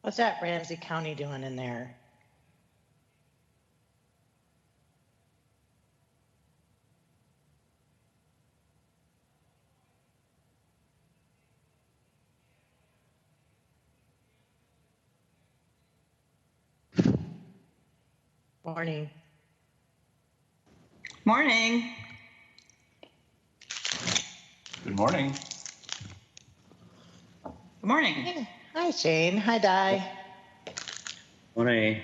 What's that Ramsey County doing in there? Morning. Morning. Good morning. Good morning. Hey. Hi, Shane. Hi, Di. Morning.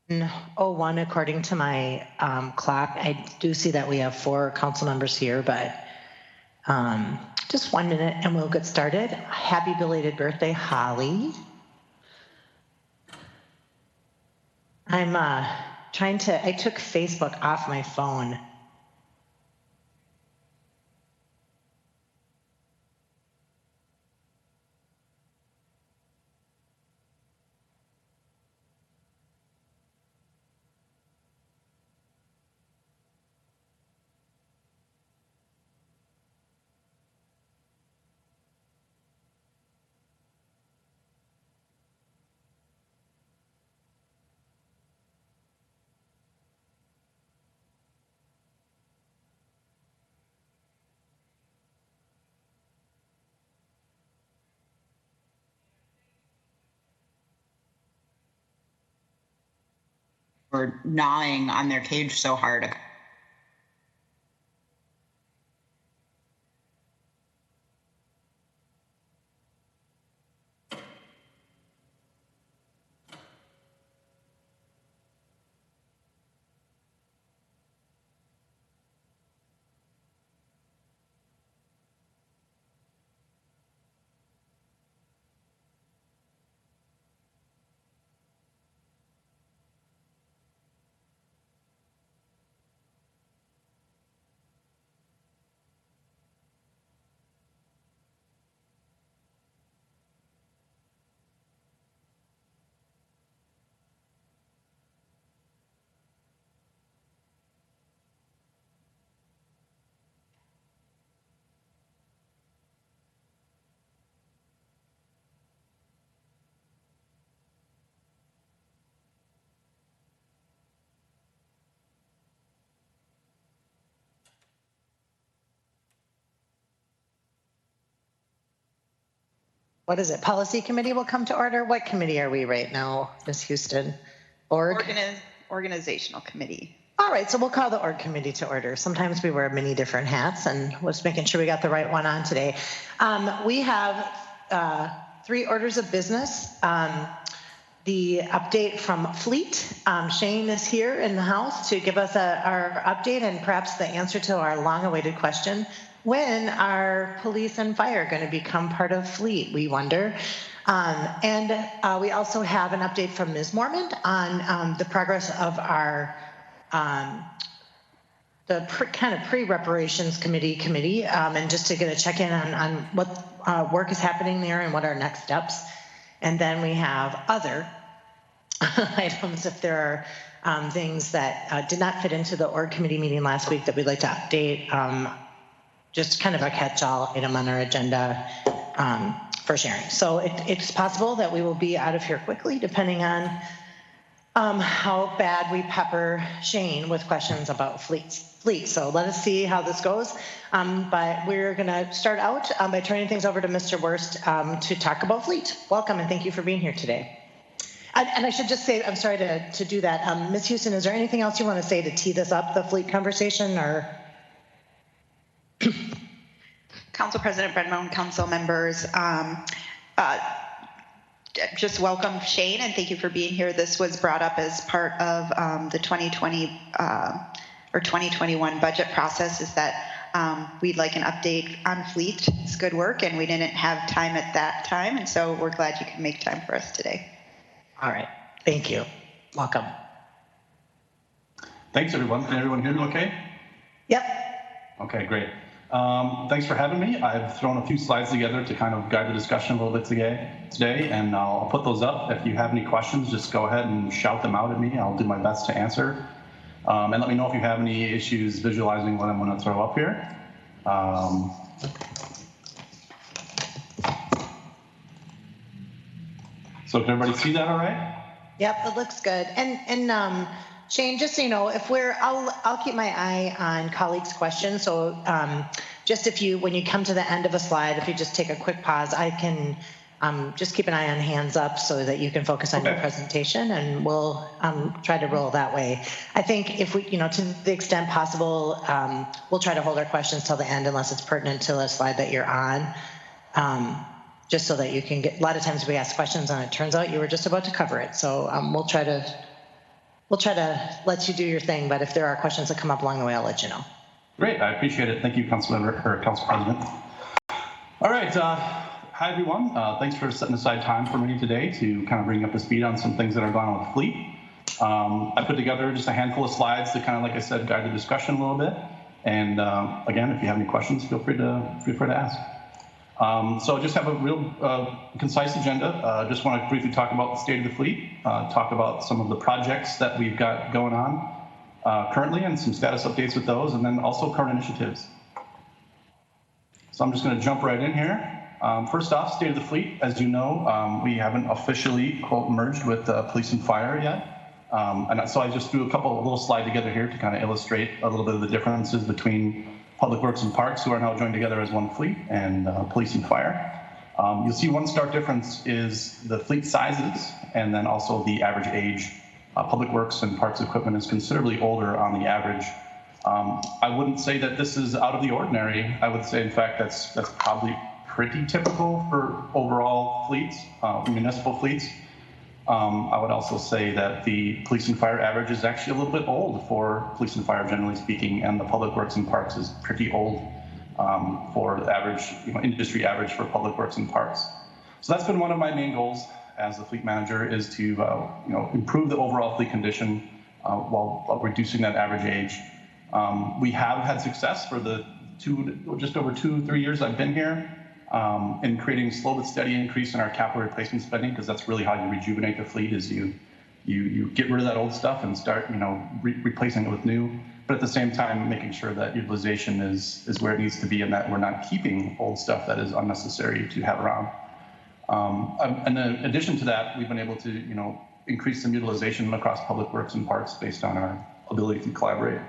No, 01, according to my clock. I do see that we have 4 council members here, but just 1 minute and we'll get started. Happy belated birthday, Holly. I'm I took Facebook off my phone. For gnawing on their cage so hard. What is it? Policy committee will come to order. What committee are we right now, Ms. Houston? Org? Organizational committee. All right, so we'll call the org committee to order. Sometimes we wear many different hats, and we're just making sure we got the right one on today. We have 3 orders of business. The update from Fleet. Shane is here in the house to give us our update and perhaps the answer to our long-awaited question. When are police and fire going to become part of Fleet, we wonder? And we also have an update from Ms. Mormont on the progress of our kind of pre-reparations committee, and just to get a check-in on what work is happening there and what are next steps. And then we have other items if there are things that did not fit into the org committee meeting last week that we'd like to update. Just kind of a catch-all item on our agenda for sharing. So it's possible that we will be out of here quickly depending on how bad we pepper Shane with questions about fleets. So let us see how this goes. But we're going to start out by turning things over to Mr. Wurst to talk about fleet. Welcome and thank you for being here today. And I should just say, I'm sorry to do that. Ms. Houston, is there anything else you want to say to tee this up, the fleet conversation, or? Council President Brenman, council members, just welcome Shane and thank you for being here. This was brought up as part of the 2020 or 2021 budget process, is that we'd like an update on fleet. It's good work and we didn't have time at that time, and so we're glad you can make time for us today. All right, thank you. Welcome. Thanks, everyone. Can everyone hear me okay? Yep. Okay, great. Thanks for having me. I've thrown a few slides together to kind of guide the discussion a little bit today, and I'll put those up. If you have any questions, just go ahead and shout them out at me. I'll do my best to answer. And let me know if you have any issues visualizing what I'm going to throw up here. So can everybody see that all right? Yep, it looks good. And Shane, just so you know, I'll keep my eye on colleagues' questions. So just when you come to the end of a slide, if you just take a quick pause, I can just keep an eye on hands up so that you can focus on your presentation, and we'll try to roll that way. I think if we, to the extent possible, we'll try to hold our questions till the end unless it's pertinent to the slide that you're on. Just so that you can get, a lot of times we ask questions and it turns out you were just about to cover it. So we'll try to let you do your thing, but if there are questions that come up along the way, I'll let you know. Great, I appreciate it. Thank you, Council President. All right, hi everyone. Thanks for setting aside time for me today to kind of bring up to speed on some things that are going on with fleet. I put together just a handful of slides to kind of, like I said, guide the discussion a little bit. And again, if you have any questions, feel free to ask. So I just have a real concise agenda. Just want to briefly talk about the state of the fleet, talk about some of the projects that we've got going on currently and some status updates with those, and then also current initiatives. So I'm just going to jump right in here. First off, state of the fleet. As you know, we haven't officially, quote, merged with police and fire yet. And so I just threw a little slide together here to kind of illustrate a little bit of the differences between Public Works and Parks, who are now joined together as one fleet, and police and fire. You'll see one stark difference is the fleet sizes, and then also the average age. Public Works and Parks equipment is considerably older on the average. I wouldn't say that this is out of the ordinary. I would say, in fact, that's probably pretty typical for overall fleets, municipal fleets. I would also say that the police and fire average is actually a little bit old for police and fire, generally speaking, and the Public Works and Parks is pretty old for the average, industry average for Public Works and Parks. So that's been one of my main goals as the fleet manager, is to improve the overall fleet condition while reducing that average age. We have had success for the just over 2-3 years I've been here. In creating slow but steady increase in our capital replacement spending, because that's really how you rejuvenate the fleet, is you get rid of that old stuff and start replacing it with new, but at the same time making sure that utilization is where it needs to be, and that we're not keeping old stuff that is unnecessary to have around. And in addition to that, we've been able to increase some utilization across Public Works and Parks based on our ability to collaborate.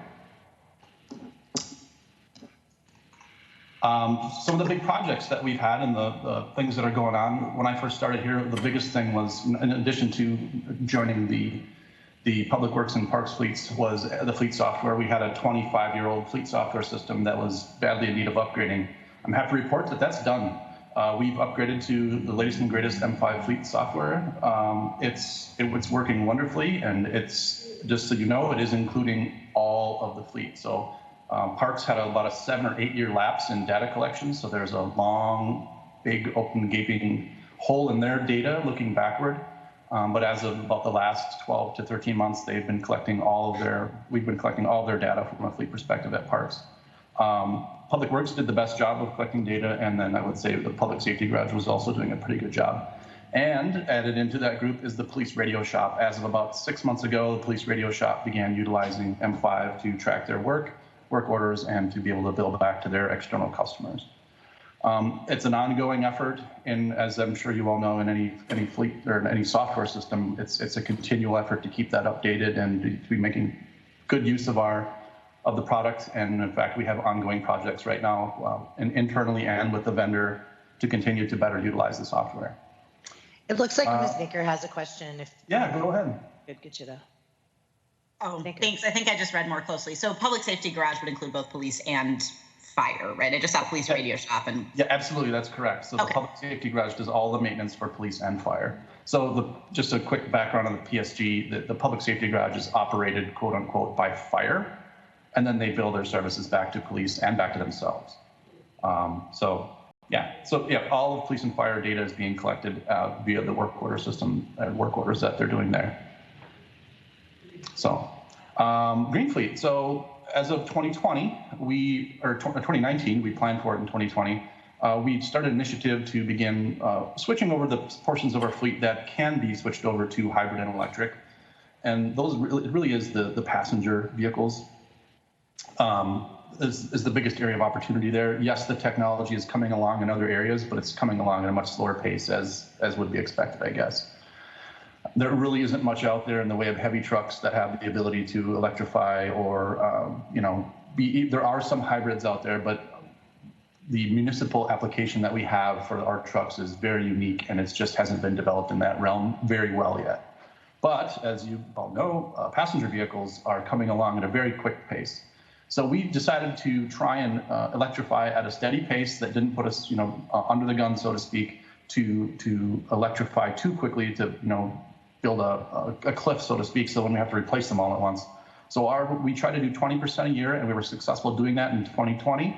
Some of the big projects that we've had and the things that are going on. When I first started here, the biggest thing was, in addition to joining the Public Works and Parks fleets, was the fleet software. We had a 25-year-old fleet software system that was badly in need of upgrading. I'm happy to report that that's done. We've upgraded to the latest and greatest M5 fleet software. It's working wonderfully, and it's, just so you know, it is including all of the fleet. So Parks had about a 7 or 8 year lapse in data collection, so there's a long, big, open, gaping hole in their data looking backward. But as of about the last 12 to 13 months, we've been collecting all of their data from a fleet perspective at Parks. Public Works did the best job of collecting data, and then I would say the Public Safety Garage was also doing a pretty good job. And added into that group is the Police Radio Shop. As of about 6 months ago, the Police Radio Shop began utilizing M5 to track their work orders, and to be able to bill back to their external customers. It's an ongoing effort, and as I'm sure you all know, in any fleet or in any software system, it's a continual effort to keep that updated and to be making good use of the product. And in fact, we have ongoing projects right now, and internally and with the vendor, to continue to better utilize the software. It looks like Ms. Baker has a question. Yeah, go ahead. Could get you to. Oh, thanks. I think I just read more closely. So public safety garage would include both police and fire, right? I just saw police radio shop and. Yeah, absolutely. That's correct. So the public safety garage does all the maintenance for police and fire. So just a quick background on the PSG, the public safety garage is operated, quote unquote, by fire, and then they bill their services back to police and back to themselves. So all of police and fire data is being collected via the work order system, work orders that they're doing there. So Green Fleet. So as of 2020, 2019, we planned for it in 2020. We started an initiative to begin switching over the portions of our fleet that can be switched over to hybrid and electric. And those it really is the passenger vehicles is the biggest area of opportunity there. Yes, the technology is coming along in other areas, but it's coming along at a much slower pace as would be expected, I guess. There really isn't much out there in the way of heavy trucks that have the ability to electrify or, there are some hybrids out there, but the municipal application that we have for our trucks is very unique, and it just hasn't been developed in that realm very well yet. But as you all know, passenger vehicles are coming along at a very quick pace. So we decided to try and electrify at a steady pace that didn't put us, under the gun, so to speak, to electrify too quickly to, build a cliff, so to speak, so when we have to replace them all at once. So we try to do 20% a year, and we were successful doing that in 2020.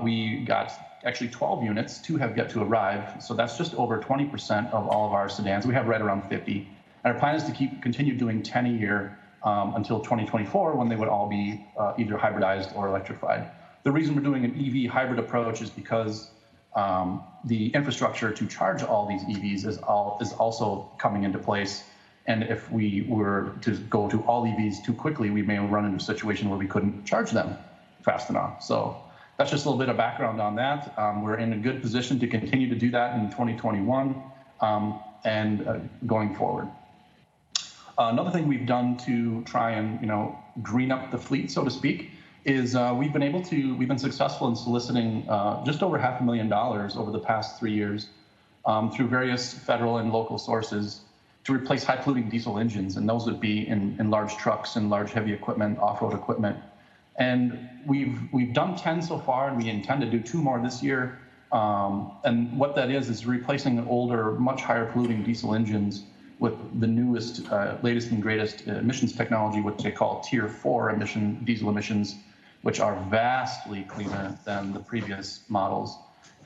We got actually 12 units, 2 have yet to arrive, so that's just over 20% of all of our sedans. We have right around 50. And our plan is to continue doing 10 a year until 2024, when they would all be either hybridized or electrified. The reason we're doing an EV hybrid approach is because the infrastructure to charge all these EVs is also coming into place. And if we were to go to all EVs too quickly, we may run into a situation where we couldn't charge them fast enough. So that's just a little bit of background on that. We're in a good position to continue to do that in 2021 and going forward. Another thing we've done to try and green up the fleet, so to speak, is we've been successful in soliciting just over $500,000 over the past 3 years through various federal and local sources to replace high polluting diesel engines, and those would be in large trucks and large heavy equipment, off-road equipment. And we've done 10 so far, and we intend to do 2 more this year. And what that is replacing older, much higher polluting diesel engines with the newest, latest and greatest emissions technology, what they call Tier 4 diesel emissions, which are vastly cleaner than the previous models.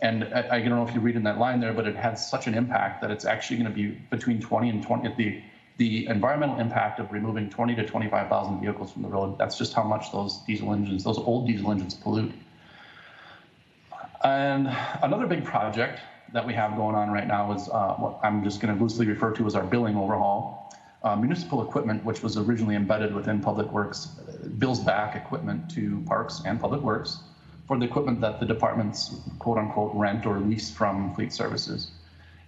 And I don't know if you read in that line there, but it had such an impact that it's actually going to be between 20 and 20. The environmental impact of removing 20 to 25,000 vehicles from the road, that's just how much those old diesel engines pollute. And another big project that we have going on right now is what I'm just going to loosely refer to as our billing overhaul. Municipal equipment, which was originally embedded within Public Works, bills back equipment to Parks and Public Works for the equipment that the departments, quote unquote, rent or lease from Fleet Services.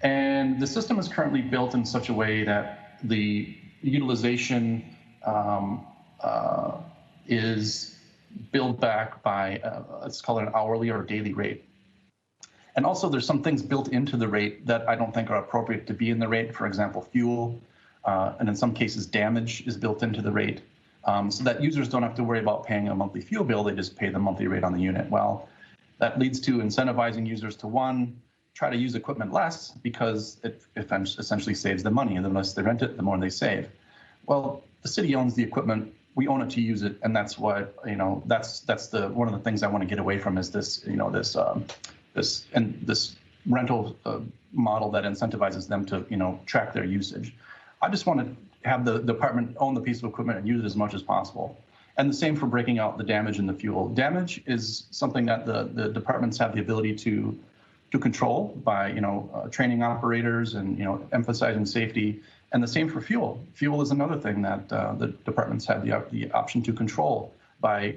And the system is currently built in such a way that the utilization is billed back by, let's call it an hourly or daily rate. And also there's some things built into the rate that I don't think are appropriate to be in the rate. For example, fuel, and in some cases damage is built into the rate, so that users don't have to worry about paying a monthly fuel bill, they just pay the monthly rate on the unit. Well, that leads to incentivizing users to, one, try to use equipment less because it essentially saves them money, and the less they rent it, the more they save. Well, the city owns the equipment, we own it to use it, and that's what, that's one of the things I want to get away from is this, this rental model that incentivizes them to, track their usage. I just want to have the department own the piece of equipment and use it as much as possible. And the same for breaking out the damage and the fuel. Damage is something that the departments have the ability to control by, training operators and, emphasizing safety. And the same for fuel. Fuel is another thing that the departments have the option to control by,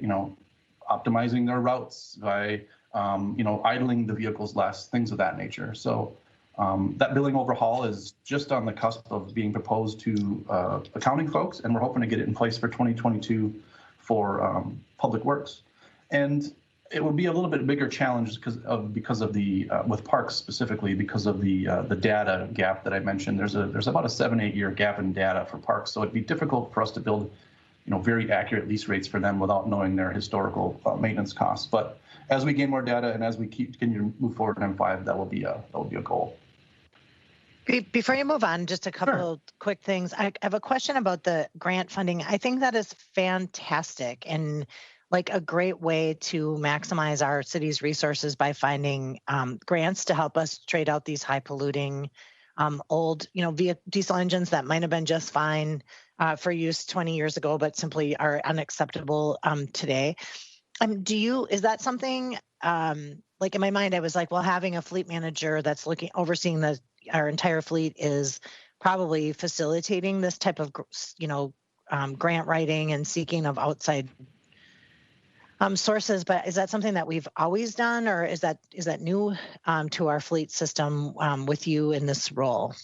optimizing their routes, by idling the vehicles less, things of that nature. So that billing overhaul is just on the cusp of being proposed to accounting folks, and we're hoping to get it in place for 2022 for Public Works. And it will be a little bit bigger challenge because of the with parks specifically, because of the data gap that I mentioned. There's about a 7-8 year gap in data for parks, so it'd be difficult for us to build very accurate lease rates for them without knowing their historical maintenance costs. But as we gain more data and as we continue to move forward in M5, that will be a goal. Before you move on, just a couple quick things. I have a question about the grant funding. I think that is fantastic and like a great way to maximize our city's resources by finding grants to help us trade out these high polluting old, diesel engines that might have been just fine for use 20 years ago, but simply are unacceptable today. Is that something, like in my mind, I was like, well, having a fleet manager that's overseeing our entire fleet is probably facilitating this type of, grant writing and seeking of outside sources. But is that something that we've always done, or is that new to our fleet system with you in this role?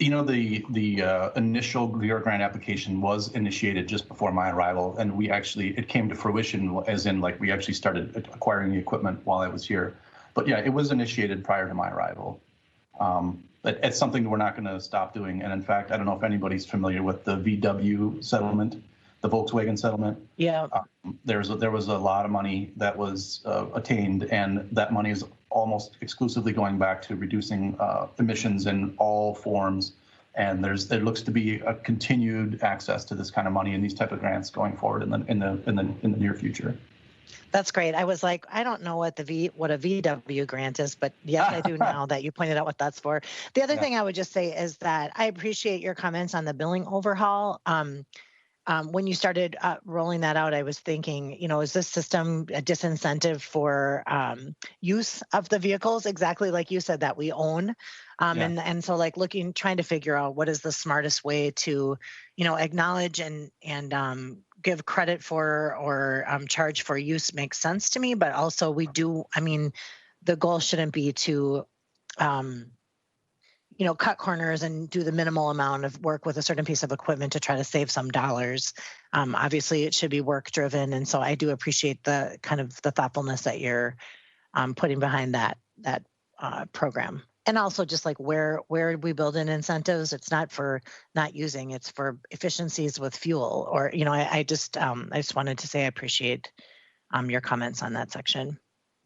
The initial VR grant application was initiated just before my arrival, and it came to fruition as in we actually started acquiring the equipment while I was here. But yeah, it was initiated prior to my arrival. But it's something we're not going to stop doing. And in fact, I don't know if anybody's familiar with the VW settlement, the Volkswagen settlement. Yeah. There was a lot of money that was attained, and that money is almost exclusively going back to reducing emissions in all forms. And there looks to be a continued access to this kind of money and these type of grants going forward in the near future. That's great. I was like, I don't know what a VW grant is, but yes, I do now that you pointed out what that's for. The other thing I would just say is that I appreciate your comments on the billing overhaul. When you started rolling that out, I was thinking, is this system a disincentive for use of the vehicles, exactly like you said, that we own? And so trying to figure out what is the smartest way to, acknowledge and give credit for or charge for use makes sense to me. But also the goal shouldn't be to cut corners and do the minimal amount of work with a certain piece of equipment to try to save some dollars. Obviously, it should be work driven. And so I do appreciate the kind of the thoughtfulness that you're putting behind that program. And also just where we build in incentives, it's not for not using, it's for efficiencies with fuel. Or, I just wanted to say I appreciate your comments on that section.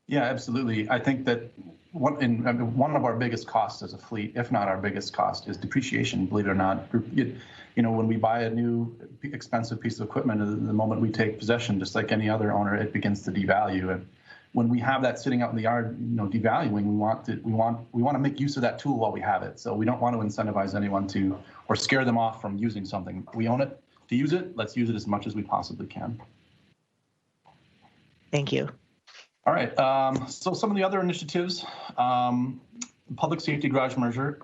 Yeah, absolutely. I think that one of our biggest costs as a fleet, if not our biggest cost, is depreciation, believe it or not. When we buy a new expensive piece of equipment, the moment we take possession, just like any other owner, it begins to devalue. And when we have that sitting out in the yard, devaluing, we want to make use of that tool while we have it. So we don't want to incentivize anyone or scare them off from using something. We own it. To use it, let's use it as much as we possibly can. Thank you. All right. So some of the other initiatives, public safety garage merger.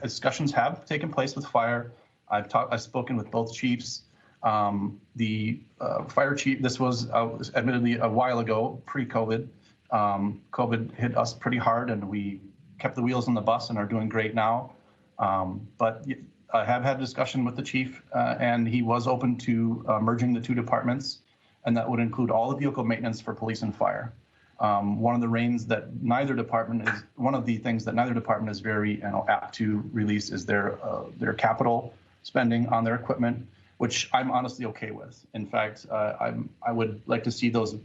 Discussions have taken place with fire. I've spoken with both chiefs. The fire chief. This was admittedly a while ago, pre-COVID. COVID hit us pretty hard, and we kept the wheels on the bus and are doing great now. But I have had a discussion with the chief, and he was open to merging the two departments, and that would include all the vehicle maintenance for police and fire. One of the things that neither department is very apt to release is their capital spending on their equipment, which I'm honestly okay with. In fact, I would like to see those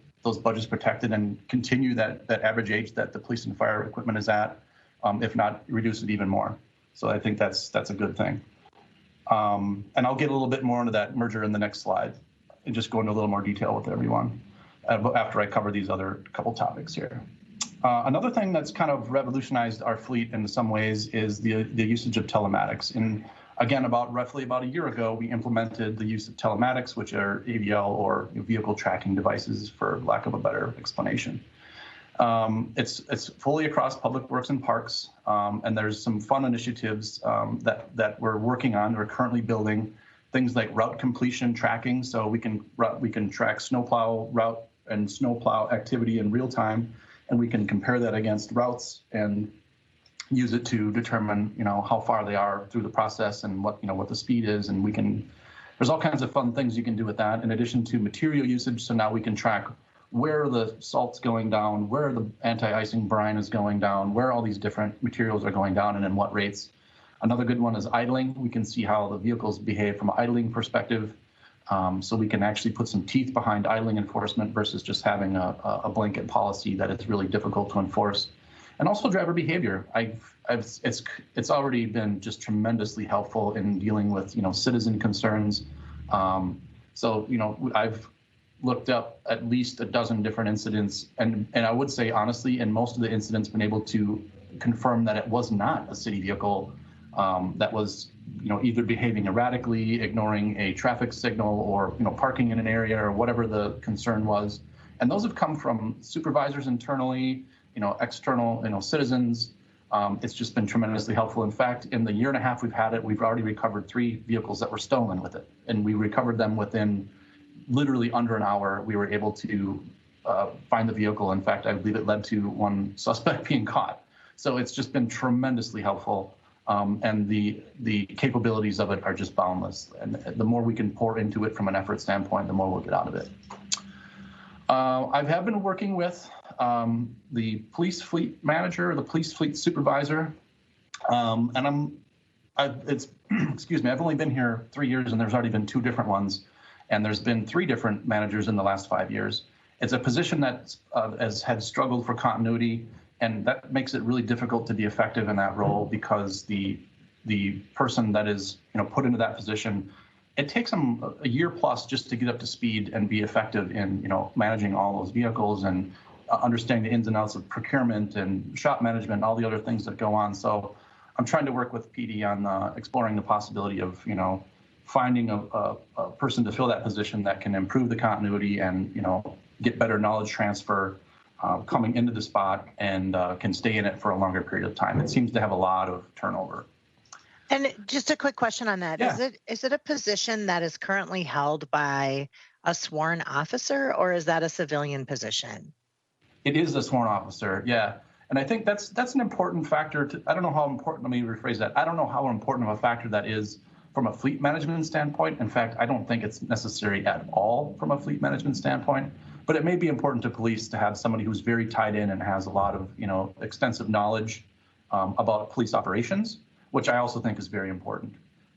budgets protected and continue that average age that the police and fire equipment is at, if not reduce it even more. So I think that's a good thing. And I'll get a little bit more into that merger in the next slide and just go into a little more detail with everyone after I cover these other couple topics here. Another thing that's kind of revolutionized our fleet in some ways is the usage of telematics. And again, roughly about a year ago, we implemented the use of telematics, which are AVL or vehicle tracking devices, for lack of a better explanation. It's fully across public works and parks, and there's some fun initiatives that we're working on. We're currently building things like route completion tracking, so we can track snowplow route and snowplow activity in real time, and we can compare that against routes and use it to determine, how far they are through the process and what the speed is. And there's all kinds of fun things you can do with that in addition to material usage. So now we can track where the salt's going down, where the anti-icing brine is going down, where all these different materials are going down and in what rates. Another good one is idling. We can see how the vehicles behave from an idling perspective. So we can actually put some teeth behind idling enforcement versus just having a blanket policy that is really difficult to enforce. And also driver behavior. It's already been just tremendously helpful in dealing with citizen concerns. So I've looked up at least a dozen different incidents, and I would say honestly, in most of the incidents, been able to confirm that it was not a city vehicle that was either behaving erratically, ignoring a traffic signal, or parking in an area, or whatever the concern was. And those have come from supervisors internally, external, citizens. It's just been tremendously helpful. In fact, in the year and a half we've had it, we've already recovered 3 vehicles that were stolen with it, and we recovered them within literally under an hour. We were able to find the vehicle. In fact, I believe it led to one suspect being caught. So it's just been tremendously helpful. And the capabilities of it are just boundless. And the more we can pour into it from an effort standpoint, the more we'll get out of it. I have been working with the police fleet manager, the police fleet supervisor, and excuse me, I've only been here 3 years, and there's already been 2 different ones, and there's been 3 different managers in the last 5 years. It's a position that has had struggled for continuity, and that makes it really difficult to be effective in that role because the person that is put into that position, it takes them a year plus just to get up to speed and be effective in managing all those vehicles and understanding the ins and outs of procurement and shop management, all the other things that go on. So I'm trying to work with PD on exploring the possibility of finding a person to fill that position that can improve the continuity and get better knowledge transfer coming into the spot and can stay in it for a longer period of time. It seems to have a lot of turnover. And just a quick question on that. Yeah. Is it a position that is currently held by a sworn officer, or is that a civilian position? It is a sworn officer, yeah. And I think that's an important factor. I don't know how important, let me rephrase that. I don't know how important of a factor that is from a fleet management standpoint. In fact, I don't think it's necessary at all from a fleet management standpoint. But it may be important to police to have somebody who's very tied in and has a lot of, extensive knowledge about police operations, which I also think is very important.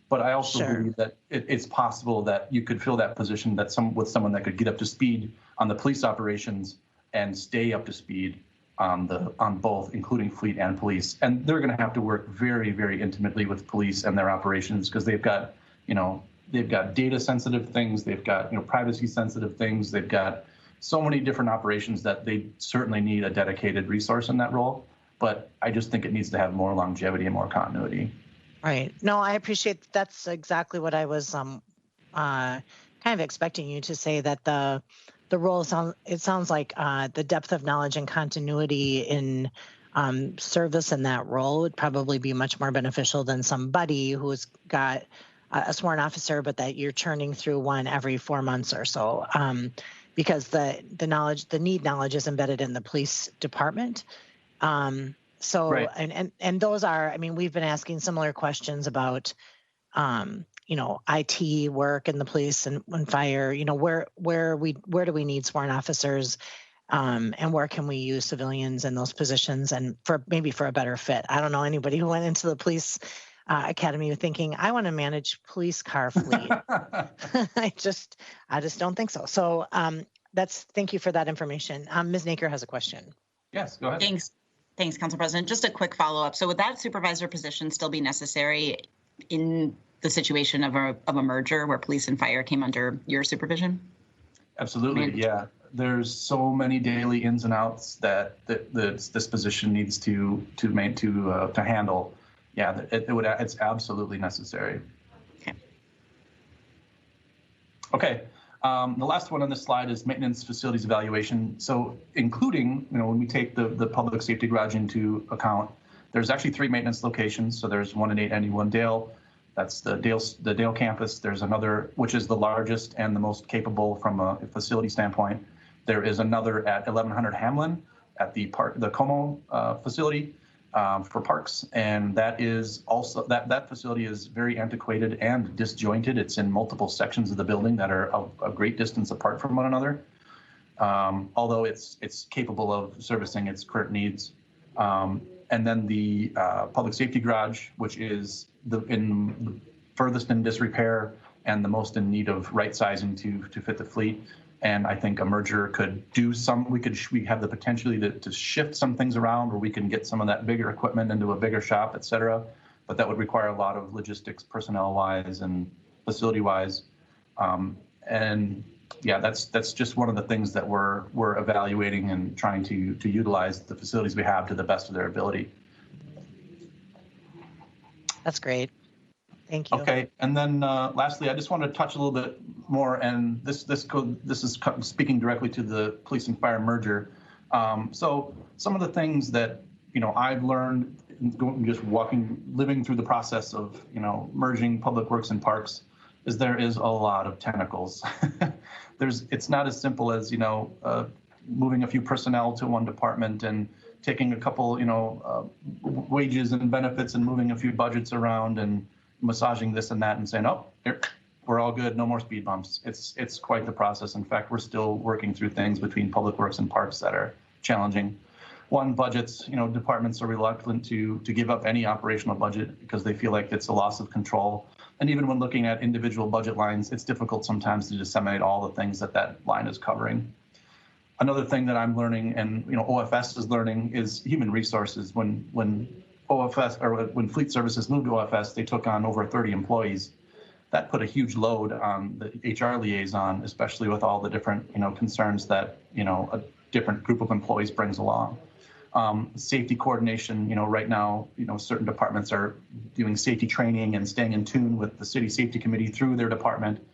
But I also believe that it's possible that you could fill that position with someone that could get up to speed on the police operations and stay up to speed on both, including fleet and police. And they're going to have to work very, very intimately with police and their operations because they've got data sensitive things, they've got privacy sensitive things, they've got so many different operations that they certainly need a dedicated resource in that role. But I just think it needs to have more longevity and more continuity. Right. No, I appreciate that's exactly what I was kind of expecting you to say, that the role sounds like the depth of knowledge and continuity in service in that role would probably be much more beneficial than somebody who's got a sworn officer, but that you're churning through one every 4 months or so. Because the knowledge is embedded in the police department. So, right. and those are, we've been asking similar questions about, IT work in the police and fire, where do we need sworn officers, and where can we use civilians in those positions and maybe for a better fit. I don't know anybody who went into the police academy thinking, I want to manage police car fleet. I just don't think so. So thank you for that information. Ms. Naker has a question. Yes, go ahead. Thanks, Council President. Just a quick follow-up. So would that supervisor position still be necessary in the situation of a merger where police and fire came under your supervision? Absolutely, yeah. There's so many daily ins and outs that this position needs to handle. Yeah, it's absolutely necessary. Okay. The last one on this slide is maintenance facilities evaluation. So including, when we take the public safety garage into account, there's actually 3 maintenance locations. So there's one in 891 Dale. That's the Dale campus. There's another, which is the largest and the most capable from a facility standpoint, There is another at 1100 Hamlin at the Como facility for parks, and that is also that facility is very antiquated and disjointed. It's in multiple sections of the building that are a great distance apart from one another. Although it's capable of servicing its current needs. And then the public safety garage, which is the furthest in disrepair and the most in need of right sizing to fit the fleet. And I think a merger could do we have the potential to shift some things around, or we can get some of that bigger equipment into a bigger shop, et cetera. But that would require a lot of logistics, personnel wise and facility wise. And yeah, that's just one of the things that we're evaluating and trying to utilize the facilities we have to the best of their ability. That's great. Thank you. Okay, and then lastly, I just want to touch a little bit more, and this is speaking directly to the police and fire merger. So some of the things that I've learned just living through the process of merging public works and parks is there is a lot of tentacles. It's not as simple as moving a few personnel to one department and taking a couple wages and benefits and moving a few budgets around and massaging this and that and saying, oh, here, we're all good, no more speed bumps. It's quite the process. In fact, we're still working through things between public works and parks that are challenging. One, budgets, departments are reluctant to give up any operational budget because they feel like it's a loss of control. And even when looking at individual budget lines, it's difficult sometimes to disseminate all the things that line is covering. Another thing that I'm learning, and OFS is learning, is human resources. When OFS, or when Fleet Services moved to OFS, they took on over 30 employees. That put a huge load on the HR liaison, especially with all the different concerns that a different group of employees brings along. Safety coordination, right now, certain departments are doing safety training and staying in tune with the city safety committee through their department.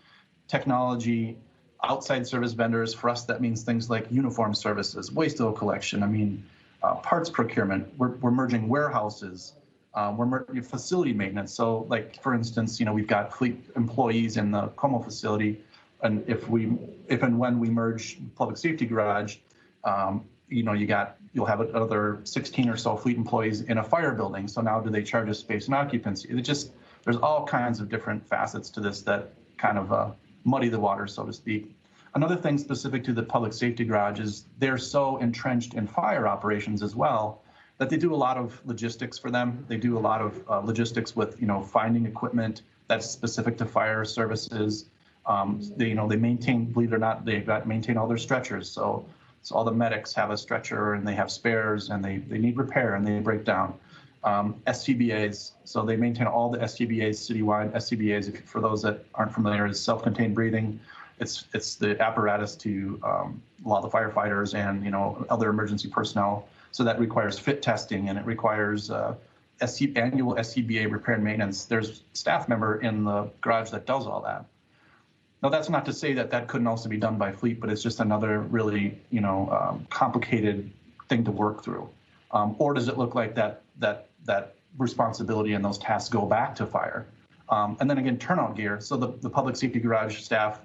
Technology, outside service vendors, for us that means things like uniform services, waste oil collection, parts procurement. We're merging warehouses, we're merging facility maintenance. So like, for instance, we've got fleet employees in the Como facility, and if and when we merge public safety garage, you'll have another 16 or so fleet employees in a fire building. So now do they charge us space and occupancy? There's all kinds of different facets to this that kind of muddy the water, so to speak. Another thing specific to the public safety garage is they're so entrenched in fire operations as well that they do a lot of logistics for them. They do a lot of logistics with finding equipment that's specific to fire services. They maintain, believe it or not, they maintain all their stretchers. So all the medics have a stretcher and they have spares and they need repair and they break down. SCBAs, so they maintain all the SCBAs citywide. SCBAs, for those that aren't familiar, is self-contained breathing. It's the apparatus to a lot of the firefighters and other emergency personnel. So that requires fit testing and it requires annual SCBA repair and maintenance. There's a staff member in the garage that does all that. Now, that's not to say that couldn't also be done by fleet, but it's just another really, complicated thing to work through. Or does it look like that responsibility and those tasks go back to fire? And then again, turnout gear. So the public safety garage staff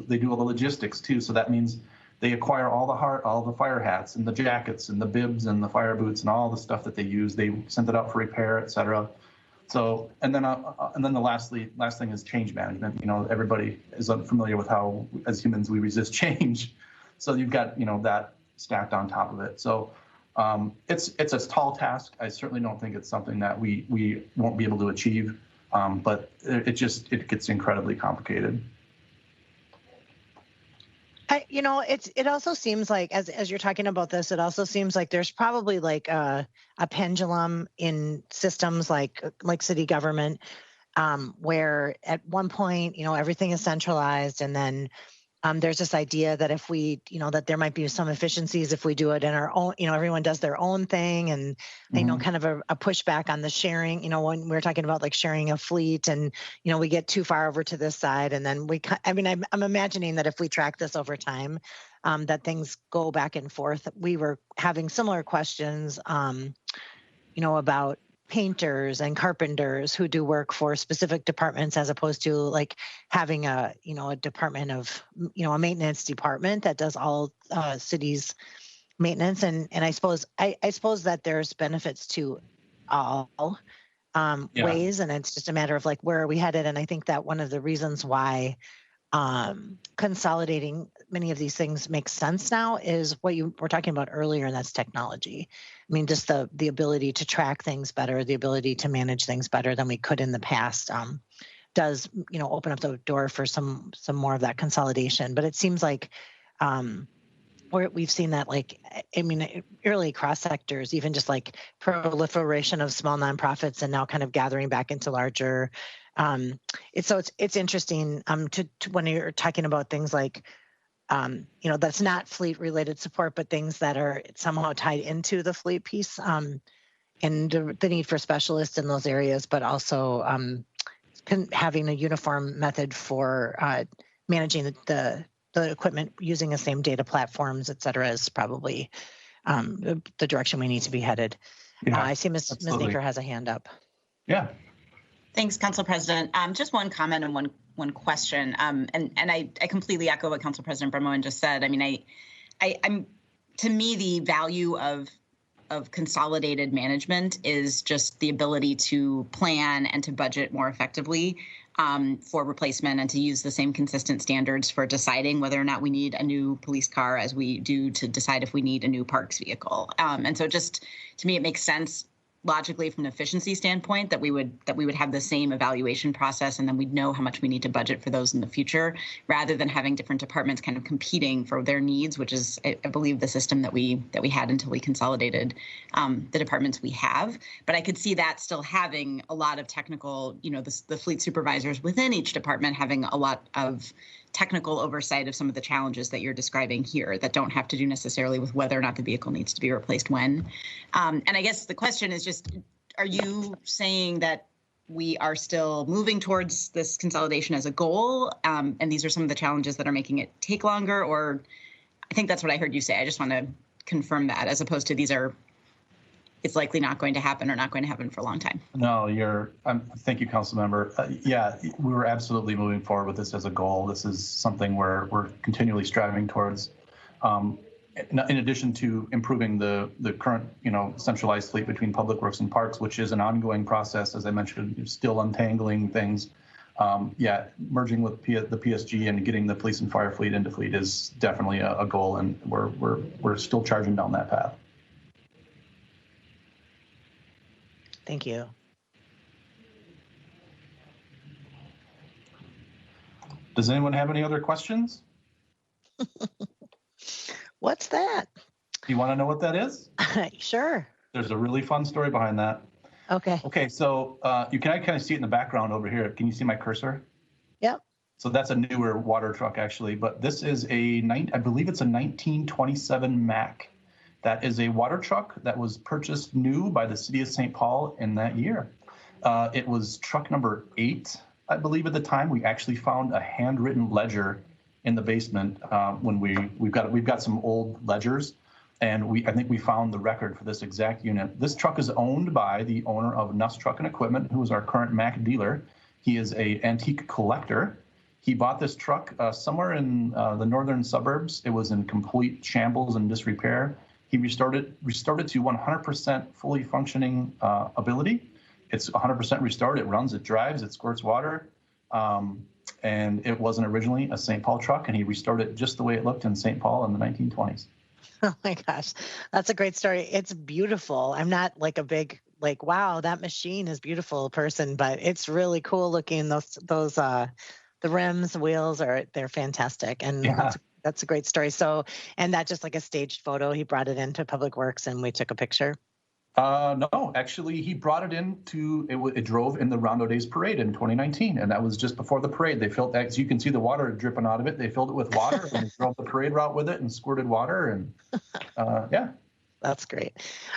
they do all the logistics too. So that means they acquire all the fire hats and the jackets and the bibs and the fire boots and all the stuff that they use. They send it out for repair, et cetera. So, and then the last thing is change management. Everybody is unfamiliar with how, as humans, we resist change. So you've got, that stacked on top of it. So it's a tall task. I certainly don't think it's something that we won't be able to achieve, but it gets incredibly complicated. It also seems like as you're talking about this, it also seems like there's probably like a pendulum in systems like city government, where at one point, everything is centralized, and then there's this idea that if we, that there might be some efficiencies if we do it in our own, everyone does their own thing, and kind of a pushback on the sharing, when we're talking about like sharing a fleet and, we get too far over to this side, and then I'm imagining that if we track this over time, that things go back and forth. We were having similar questions, about painters and carpenters who do work for specific departments, as opposed to like having a department of, a maintenance department that does all cities maintenance. And I suppose that there's benefits to all ways, and it's just a matter of like, where are we headed? And I think that one of the reasons why consolidating many of these things makes sense now is what you were talking about earlier, and that's technology. I mean, just the ability to track things better, the ability to manage things better than we could in the past, does open up the door for some more of that consolidation. But it seems like we've seen that, like, I mean, early across sectors, even just like proliferation of small nonprofits and now kind of gathering back into larger. It's interesting to when you're talking about things like, that's not fleet related support, but things that are somehow tied into the fleet piece, and the need for specialists in those areas, but also having a uniform method for managing the equipment using the same data platforms, et cetera, is probably the direction we need to be headed. Yeah, I see Ms. Naker has a hand up. Yeah. Thanks, Council President. Just one comment and one question. And I completely echo what Council President Bremoen just said. I mean, I'm to me, the value of consolidated management is just the ability to plan and to budget more effectively for replacement, and to use the same consistent standards for deciding whether or not we need a new police car as we do to decide if we need a new parks vehicle. And so just to me, it makes sense logically from an efficiency standpoint that we would have the same evaluation process, and then we'd know how much we need to budget for those in the future, rather than having different departments kind of competing for their needs, which is, I believe, the system that we had until we consolidated the departments we have. But I could see that still having a lot of technical, the fleet supervisors within each department having a lot of technical oversight of some of the challenges that you're describing here that don't have to do necessarily with whether or not the vehicle needs to be replaced when. And I guess the question is just, are you saying that we are still moving towards this consolidation as a goal, and these are some of the challenges that are making it take longer? Or I think that's what I heard you say. I just want to confirm that, as opposed to it's likely not going to happen or not going to happen for a long time. No, thank you, Council Member. Yeah, we were absolutely moving forward with this as a goal. This is something we're continually striving towards. In addition to improving the current, centralized fleet between Public Works and Parks, which is an ongoing process, as I mentioned, still untangling things. Merging with the PSG and getting the police and fire fleet into fleet is definitely a goal, and we're still charging down that path. Thank you. Does anyone have any other questions? What's that? Do you want to know what that is? Sure. There's a really fun story behind that. Okay. Okay, so you can kind of see it in the background over here. Can you see my cursor? Yep. So that's a newer water truck, actually, but this is I believe it's a 1927 Mack. That is a water truck that was purchased new by the city of St. Paul in that year. It was truck number 8, I believe, at the time. We actually found a handwritten ledger in the basement when we've got some old ledgers, and I think we found the record for this exact unit. This truck is owned by the owner of Nuss Truck and Equipment, who is our current Mack dealer. He is an antique collector. He bought this truck somewhere in the northern suburbs. It was in complete shambles and disrepair. He restored it to 100% fully functioning ability. It's 100% restored. It runs, it drives, it squirts water. And it wasn't originally a St. Paul truck, and he restored it just the way it looked in St. Paul in the 1920s. Oh my gosh, that's a great story. It's beautiful. I'm not like a big, wow, that machine is beautiful person, but it's really cool looking. Those the rims, the wheels they're fantastic. And yeah. That's a great story. So, and that just like a staged photo, he brought it into Public Works and we took a picture? No, actually, he brought it it drove in the Rondo Days Parade in 2019. And that was just before the parade. They filled, as you can see the water dripping out of it. They filled it with water and they drove the parade route with it and squirted water. And yeah. That's great.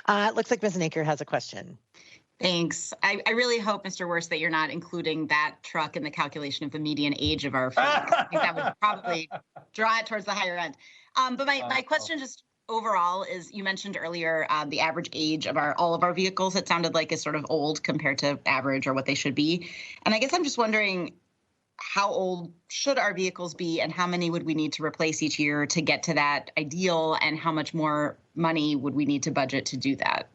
It looks like Ms. Naker has a question. Thanks. I really hope, Mr. Wurst, that you're not including that truck in the calculation of the median age of our fleet. I think that would probably draw it towards the higher end. But my question just overall is, you mentioned earlier, the average age of all of our vehicles, it sounded like is sort of old compared to average or what they should be. And I guess I'm just wondering, how old should our vehicles be and how many would we need to replace each year to get to that ideal, and how much more money would we need to budget to do that?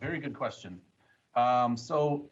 Very good question. So,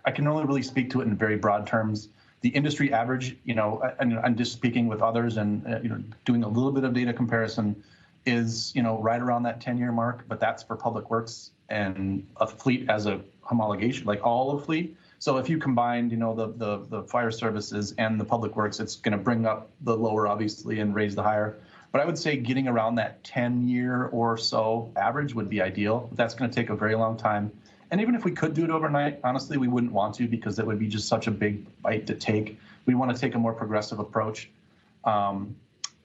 I can only really speak to it in very broad terms. The industry average, and I'm just speaking with others and, doing a little bit of data comparison, is, right around that 10-year mark, but that's for public works and a fleet as a homologation, like all of fleet. So if you combine, the fire services and the public works, it's going to bring up the lower, obviously, and raise the higher. But I would say getting around that 10-year or so average would be ideal. That's going to take a very long time. And even if we could do it overnight, honestly, we wouldn't want to, because that would be just such a big bite to take. We want to take a more progressive approach. I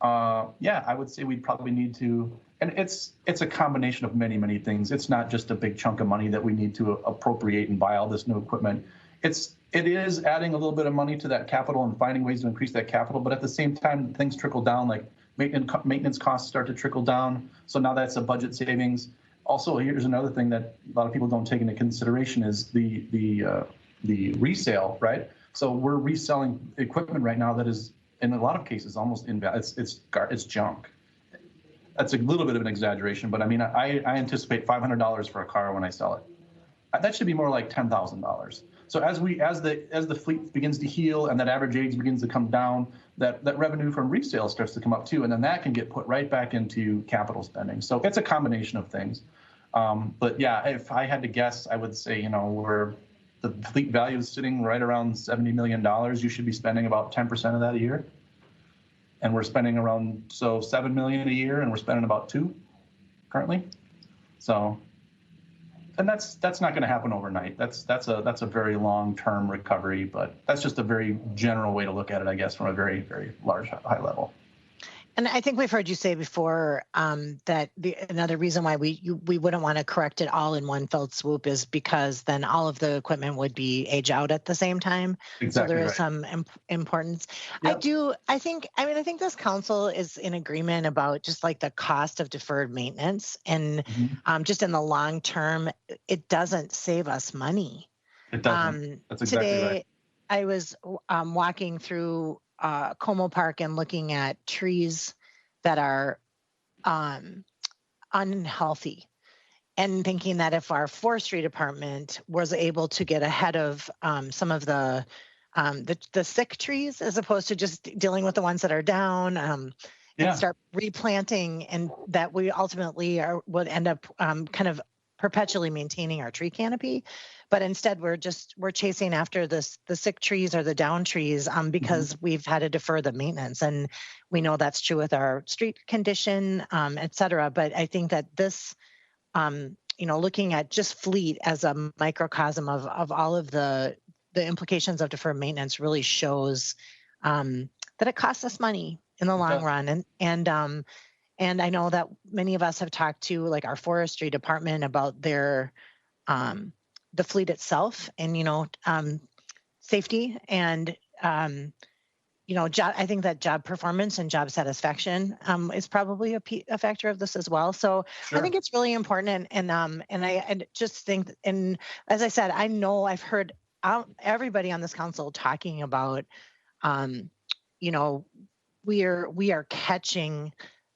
would say we'd probably need to, and it's a combination of many, many things. It's not just a big chunk of money that we need to appropriate and buy all this new equipment. It is adding a little bit of money to that capital and finding ways to increase that capital. But at the same time, things trickle down, like maintenance costs start to trickle down. So now that's a budget savings. Also, here's another thing that a lot of people don't take into consideration is the resale, right? So we're reselling equipment right now that is, in a lot of cases, almost invalid. It's junk. That's a little bit of an exaggeration, but I mean, I anticipate $500 for a car when I sell it. That should be more like $10,000. So as the fleet begins to heal and that average age begins to come down, that revenue from resale starts to come up too, and then that can get put right back into capital spending. So it's a combination of things. But yeah, if I had to guess, I would say, where the fleet value is sitting right around $70 million, you should be spending about 10% of that a year. And we're spending around $7 million a year, and we're spending about $2 million currently. So, and that's not going to happen overnight. That's a very long-term recovery, but that's just a very general way to look at it, I guess, from a very, very large, high level. And I think we've heard you say before that another reason why we wouldn't want to correct it all in one fell swoop is because then all of the equipment would be age out at the same time. Exactly. So there is right. some importance. Yep. I think this council is in agreement about just like the cost of deferred maintenance, and just in the long term, it doesn't save us money. It doesn't. That's exactly today, right. I was walking through Como Park and looking at trees that are unhealthy, and thinking that if our forestry department was able to get ahead of some of the sick trees, as opposed to just dealing with the ones that are down, and start replanting, and that we ultimately would end up kind of perpetually maintaining our tree canopy. But instead, we're chasing after the sick trees or the down trees because we've had to defer the maintenance. And we know that's true with our street condition, et cetera. But I think that this, looking at just fleet as a microcosm of all of the implications of deferred maintenance really shows that it costs us money in the long run. And I know that many of us have talked to like our forestry department about their the fleet itself and safety and job. I think that job performance and job satisfaction is probably a factor of this as well. So sure. I think it's really important, and I just think, and as I said, I know I've heard everybody on this council talking about we are catching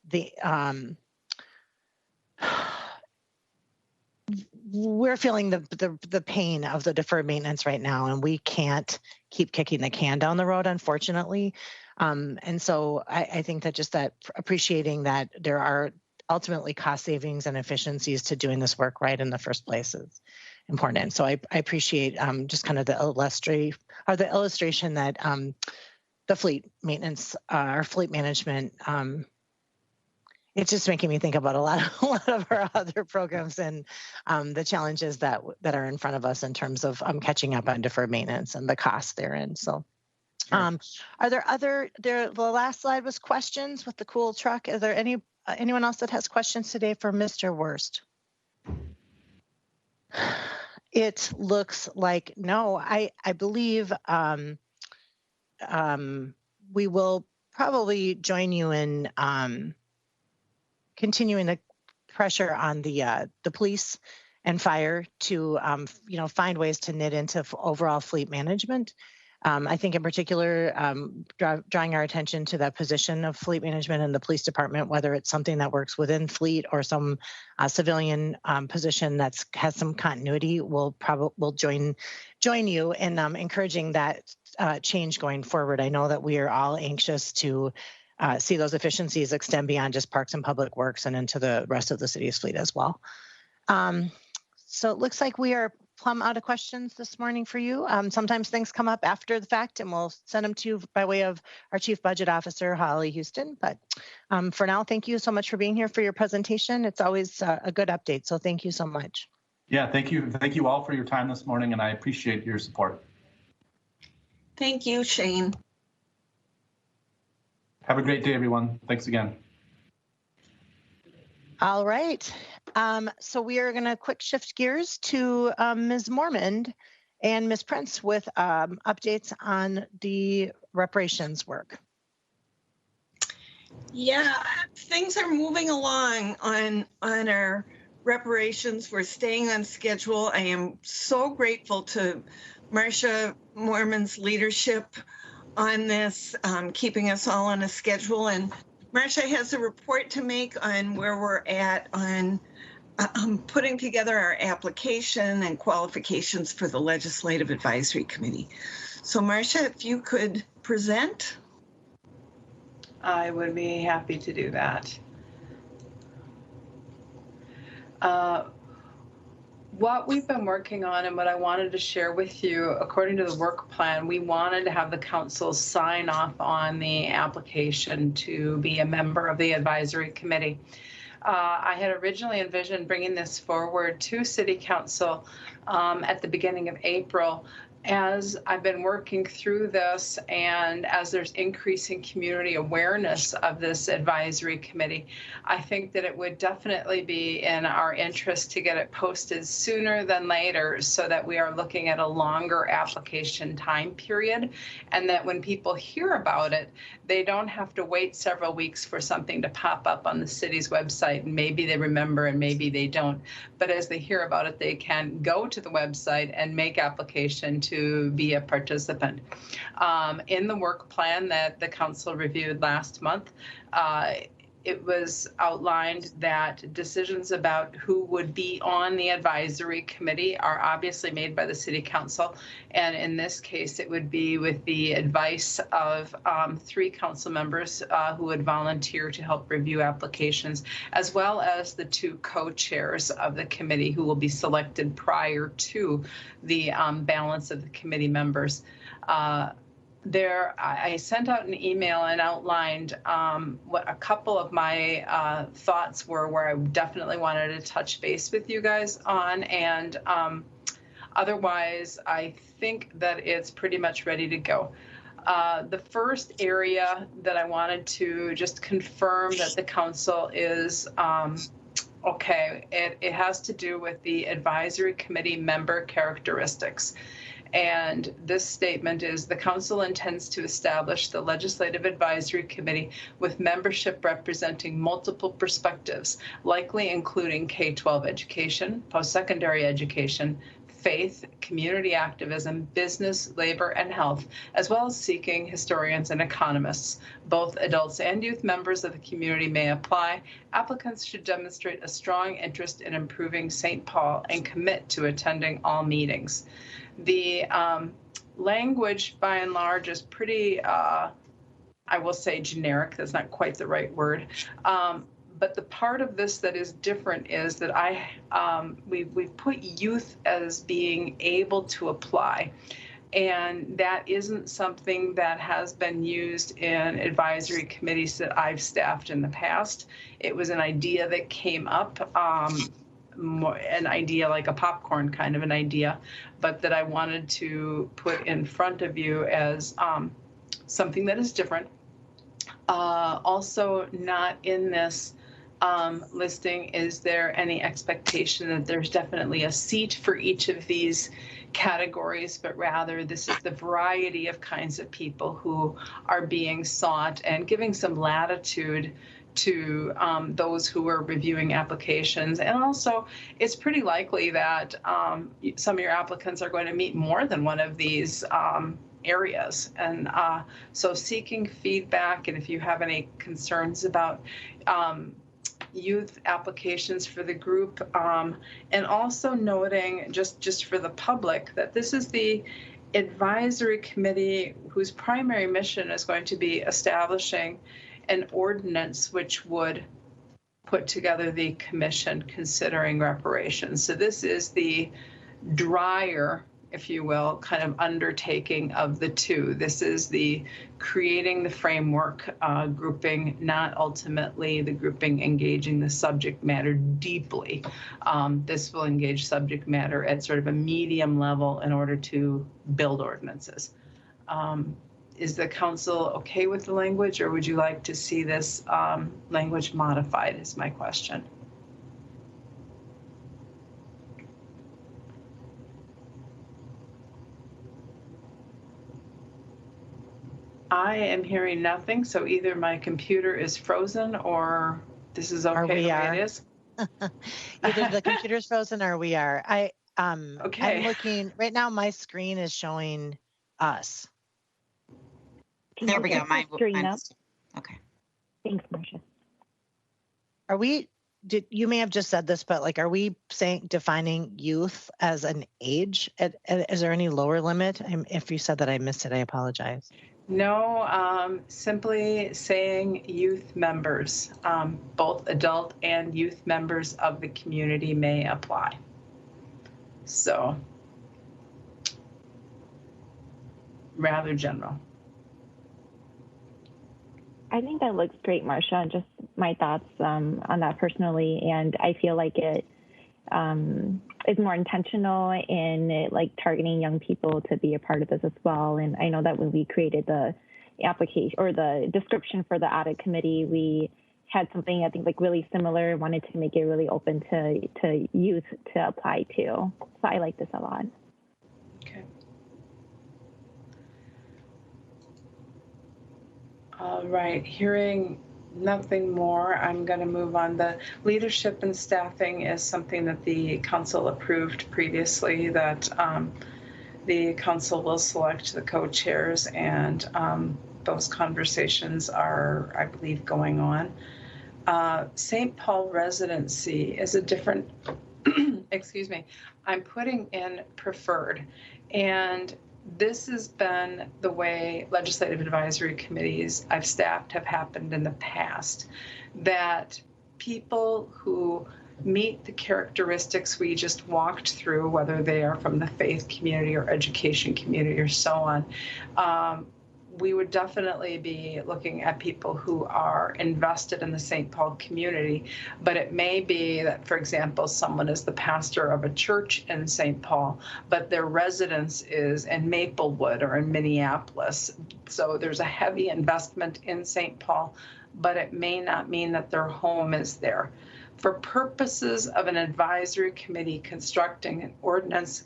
the we're feeling the pain of the deferred maintenance right now, and we can't keep kicking the can down the road, unfortunately. And so I think that just that appreciating that there are ultimately cost savings and efficiencies to doing this work right in the first place is important. So I appreciate just kind of the illustration that the fleet maintenance or fleet management. It's just making me think about a lot of our other programs and the challenges that are in front of us in terms of catching up on deferred maintenance and the costs therein. So, are there the last slide was questions with the cool truck? Is there anyone else that has questions today for Mr. Wurst? It looks like no. I believe we will probably join you in continuing the pressure on the police and fire to find ways to knit into overall fleet management. I think in particular, drawing our attention to that position of fleet management in the police department, whether it's something that works within fleet or some civilian position that has some continuity, will join you in encouraging that change going forward. I know that we are all anxious to see those efficiencies extend beyond just parks and public works and into the rest of the city's fleet as well. So it looks like we are plumb out of questions this morning for you. Sometimes things come up after the fact and we'll send them to you by way of our Chief Budget Officer, Holly Houston. But for now, thank you so much for being here for your presentation. It's always a good update, so thank you so much. Yeah, thank you. Thank you all for your time this morning, and I appreciate your support. Thank you, Shane. Have a great day, everyone. Thanks again. All right. So we are going to quick shift gears to Ms. Mormond and Ms. Prince with updates on the reparations work. Yeah, things are moving along on our reparations. We're staying on schedule. I am so grateful to Marcia Mormond's leadership on this, keeping us all on a schedule. And Marcia has a report to make on where we're at on putting together our application and qualifications for the Legislative Advisory Committee. So Marcia, if you could present. I would be happy to do that. What we've been working on and what I wanted to share with you, according to the work plan, we wanted to have the council sign off on the application to be a member of the advisory committee. I had originally envisioned bringing this forward to City Council at the beginning of April. As I've been working through this and as there's increasing community awareness of this advisory committee, I think that it would definitely be in our interest to get it posted sooner than later so that we are looking at a longer application time period, and that when people hear about it, they don't have to wait several weeks for something to pop up on the city's website, and maybe they remember and maybe they don't. But as they hear about it, they can go to the website and make application to be a participant. In the work plan that the council reviewed last month, it was outlined that decisions about who would be on the advisory committee are obviously made by the city council. And in this case, it would be with the advice of 3 council members who would volunteer to help review applications, as well as the 2 co-chairs of the committee who will be selected prior to the balance of the committee members. I sent out an email and outlined what a couple of my thoughts were, where I definitely wanted to touch base with you guys on, and otherwise I think that it's pretty much ready to go. The first area that I wanted to just confirm that the council is okay, it has to do with the advisory committee member characteristics. And this statement is: the council intends to establish the Legislative Advisory Committee with membership representing multiple perspectives, likely including K-12 education, post-secondary education, faith, community activism, business, labor, and health, as well as seeking historians and economists. Both adults and youth members of the community may apply. Applicants should demonstrate a strong interest in improving St. Paul and commit to attending all meetings. The language, by and large, is pretty, I will say generic. That's not quite the right word. But the part of this that is different is that we've put youth as being able to apply. And that isn't something that has been used in advisory committees that I've staffed in the past. It was an idea that came up. An idea like a popcorn kind of an idea, but that I wanted to put in front of you as something that is different. Also not in this listing, is there any expectation that there's definitely a seat for each of these categories, but rather this is the variety of kinds of people who are being sought, and giving some latitude to those who are reviewing applications. And also, it's pretty likely that some of your applicants are going to meet more than one of these areas. And so seeking feedback, and if you have any concerns about youth applications for the group, and also noting just for the public that this is the advisory committee whose primary mission is going to be establishing an ordinance which would put together the commission considering reparations. So this is the drier, if you will, kind of undertaking of the two. This is the creating the framework grouping, not ultimately the grouping engaging the subject matter deeply. This will engage subject matter at sort of a medium level in order to build ordinances. Is the council okay with the language, or would you like to see this language modified, is my question. I am hearing nothing, so either my computer is frozen or this is okay the way it is. Either the computer's frozen or we are. Okay. I'm looking right now. My screen is showing us. There we go. Mine's Okay. Thanks, Marcia. Are we? You may have just said this, but like, are we defining youth as an age? Is there any lower limit? If you said that, I missed it. I apologize. No, simply saying youth members, both adult and youth members of the community may apply. So, rather general. I think that looks great, Marcia. Just my thoughts on that personally, and I feel like it is more intentional in like targeting young people to be a part of this as well. And I know that when we created the application or the description for the audit committee, we had something I think like really similar. Wanted to make it really open to youth to apply to. So I like this a lot. Okay. All right, hearing nothing more, I'm going to move on. The leadership and staffing is something that the council approved previously, that the council will select the co-chairs, and those conversations are, I believe, going on. St. Paul residency is a different, excuse me, I'm putting in preferred. And this has been the way legislative advisory committees I've staffed have happened in the past, that people who meet the characteristics we just walked through, whether they are from the faith community or education community or so on, we would definitely be looking at people who are invested in the St. Paul community. But it may be that, for example, someone is the pastor of a church in St. Paul, but their residence is in Maplewood or in Minneapolis. So there's a heavy investment in St. Paul, but it may not mean that their home is there. For purposes of an advisory committee constructing an ordinance,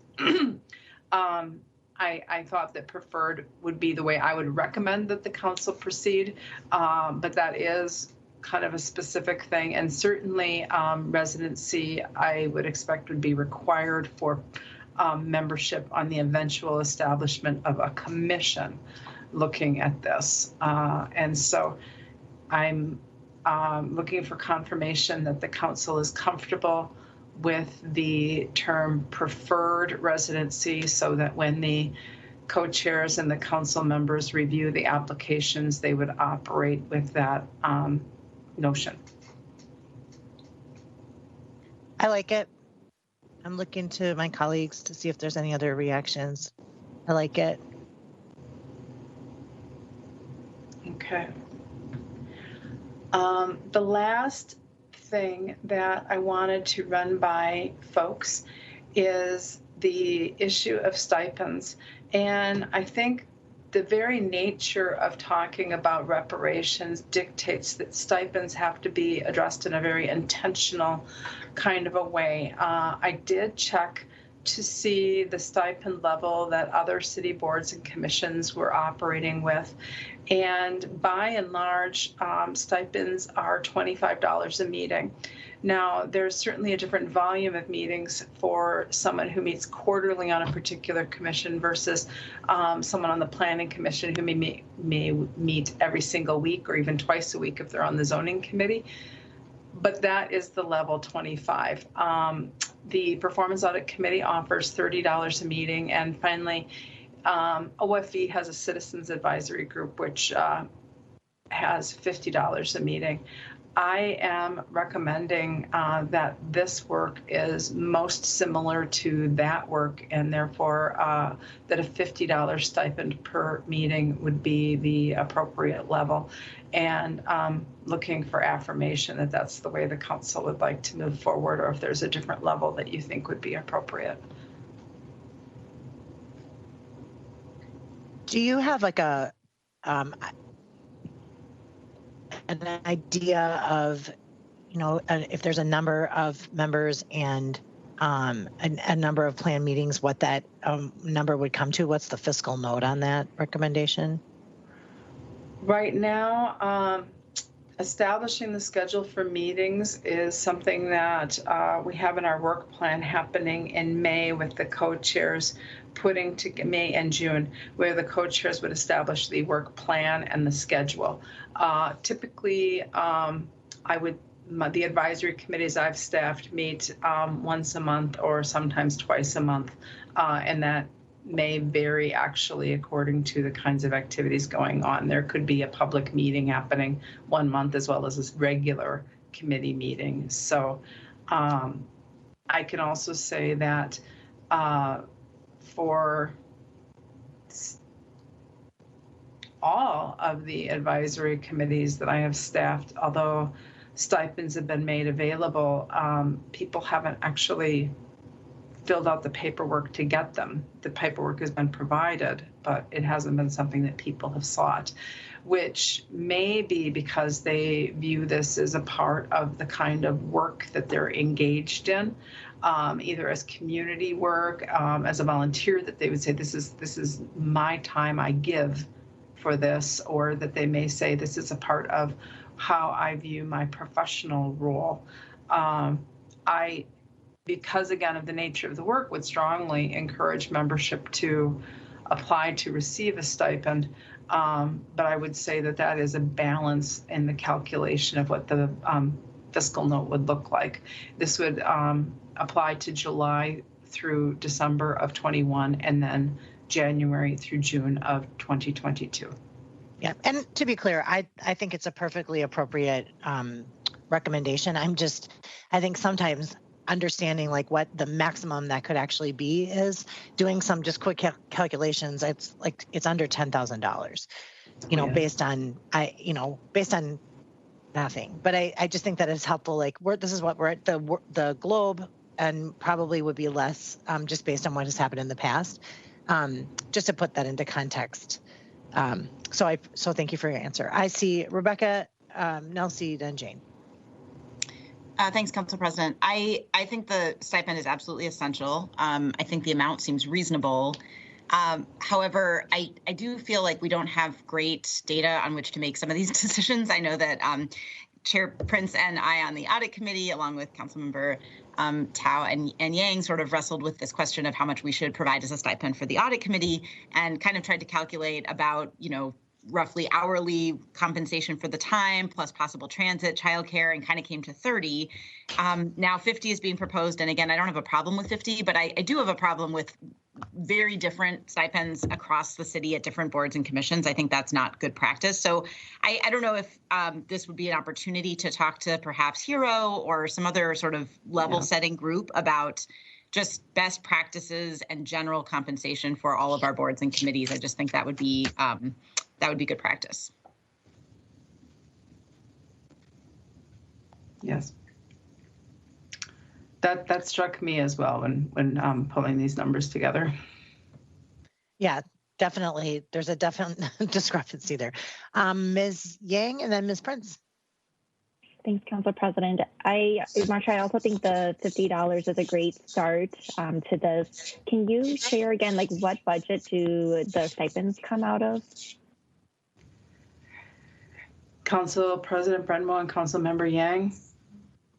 I thought that preferred would be the way I would recommend that the council proceed, but that is kind of a specific thing. And certainly residency, I would expect would be required for membership on the eventual establishment of a commission looking at this. And so I'm looking for confirmation that the council is comfortable with the term preferred residency, so that when the co-chairs and the council members review the applications, they would operate with that notion. I like it. I'm looking to my colleagues to see if there's any other reactions. I like it. Okay. The last thing that I wanted to run by folks is the issue of stipends. And I think the very nature of talking about reparations dictates that stipends have to be addressed in a very intentional kind of a way. I did check to see the stipend level that other city boards and commissions were operating with. And by and large, stipends are $25 a meeting. Now, there's certainly a different volume of meetings for someone who meets quarterly on a particular commission versus someone on the planning commission who may meet every single week or even twice a week if they're on the zoning committee. But that is the level 25. The Performance Audit Committee offers $30 a meeting. And finally, OFE has a Citizens Advisory Group, which has $50 a meeting. I am recommending that this work is most similar to that work, and therefore that a $50 stipend per meeting would be the appropriate level. And looking for affirmation that that's the way the council would like to move forward, or if there's a different level that you think would be appropriate. Do you have like an idea of, if there's a number of members and a number of planned meetings, what that number would come to? What's the fiscal note on that recommendation? Right now, establishing the schedule for meetings is something that we have in our work plan happening in May with the co-chairs putting to May and June, where the co-chairs would establish the work plan and the schedule. Typically, the advisory committees I've staffed meet once a month or sometimes twice a month, and that may vary actually according to the kinds of activities going on. There could be a public meeting happening one month as well as this regular committee meeting. So I can also say that for all of the advisory committees that I have staffed, although stipends have been made available, people haven't actually filled out the paperwork to get them. The paperwork has been provided, but it hasn't been something that people have sought, which may be because they view this as a part of the kind of work that they're engaged in, either as community work, as a volunteer, that they would say, this is my time I give for this, or that they may say this is a part of how I view my professional role. Because again of the nature of the work, would strongly encourage membership to apply to receive a stipend. But I would say that that is a balance in the calculation of what the fiscal note would look like. This would apply to July through December of 21, and then January through June of 2022. Yeah, and to be clear, I think it's a perfectly appropriate recommendation. I think sometimes understanding like what the maximum that could actually be is, doing some just quick calculations, it's like it's under $10,000, based on nothing. But I just think that it's helpful. Like this is what we're at the Globe, and probably would be less just based on what has happened in the past. Just to put that into context. So thank you for your answer. I see Rebecca, Nelsie, then Jane. Thanks, Council President. I think the stipend is absolutely essential. I think the amount seems reasonable. However, I do feel like we don't have great data on which to make some of these decisions. I know that Chair Prince and I on the audit committee, along with Councilmember Tao and Yang, sort of wrestled with this question of how much we should provide as a stipend for the audit committee, and kind of tried to calculate about, roughly hourly compensation for the time plus possible transit, childcare, and kind of came to 30. Now 50 is being proposed. And again, I don't have a problem with 50, but I do have a problem with very different stipends across the city at different boards and commissions. I think that's not good practice. So I don't know if this would be an opportunity to talk to perhaps Hero or some other sort of level setting group about just best practices and general compensation for all of our boards and committees. I just think that would be good practice. Yes. That struck me as well when pulling these numbers together. Yeah, definitely. There's a definite discrepancy there. Ms. Yang and then Ms. Prince. Thanks, Council President. Marsha, I also think the $50 is a great start to this. Can you share again, like what budget do the stipends come out of? Council President Brendmo and Council Member Yang,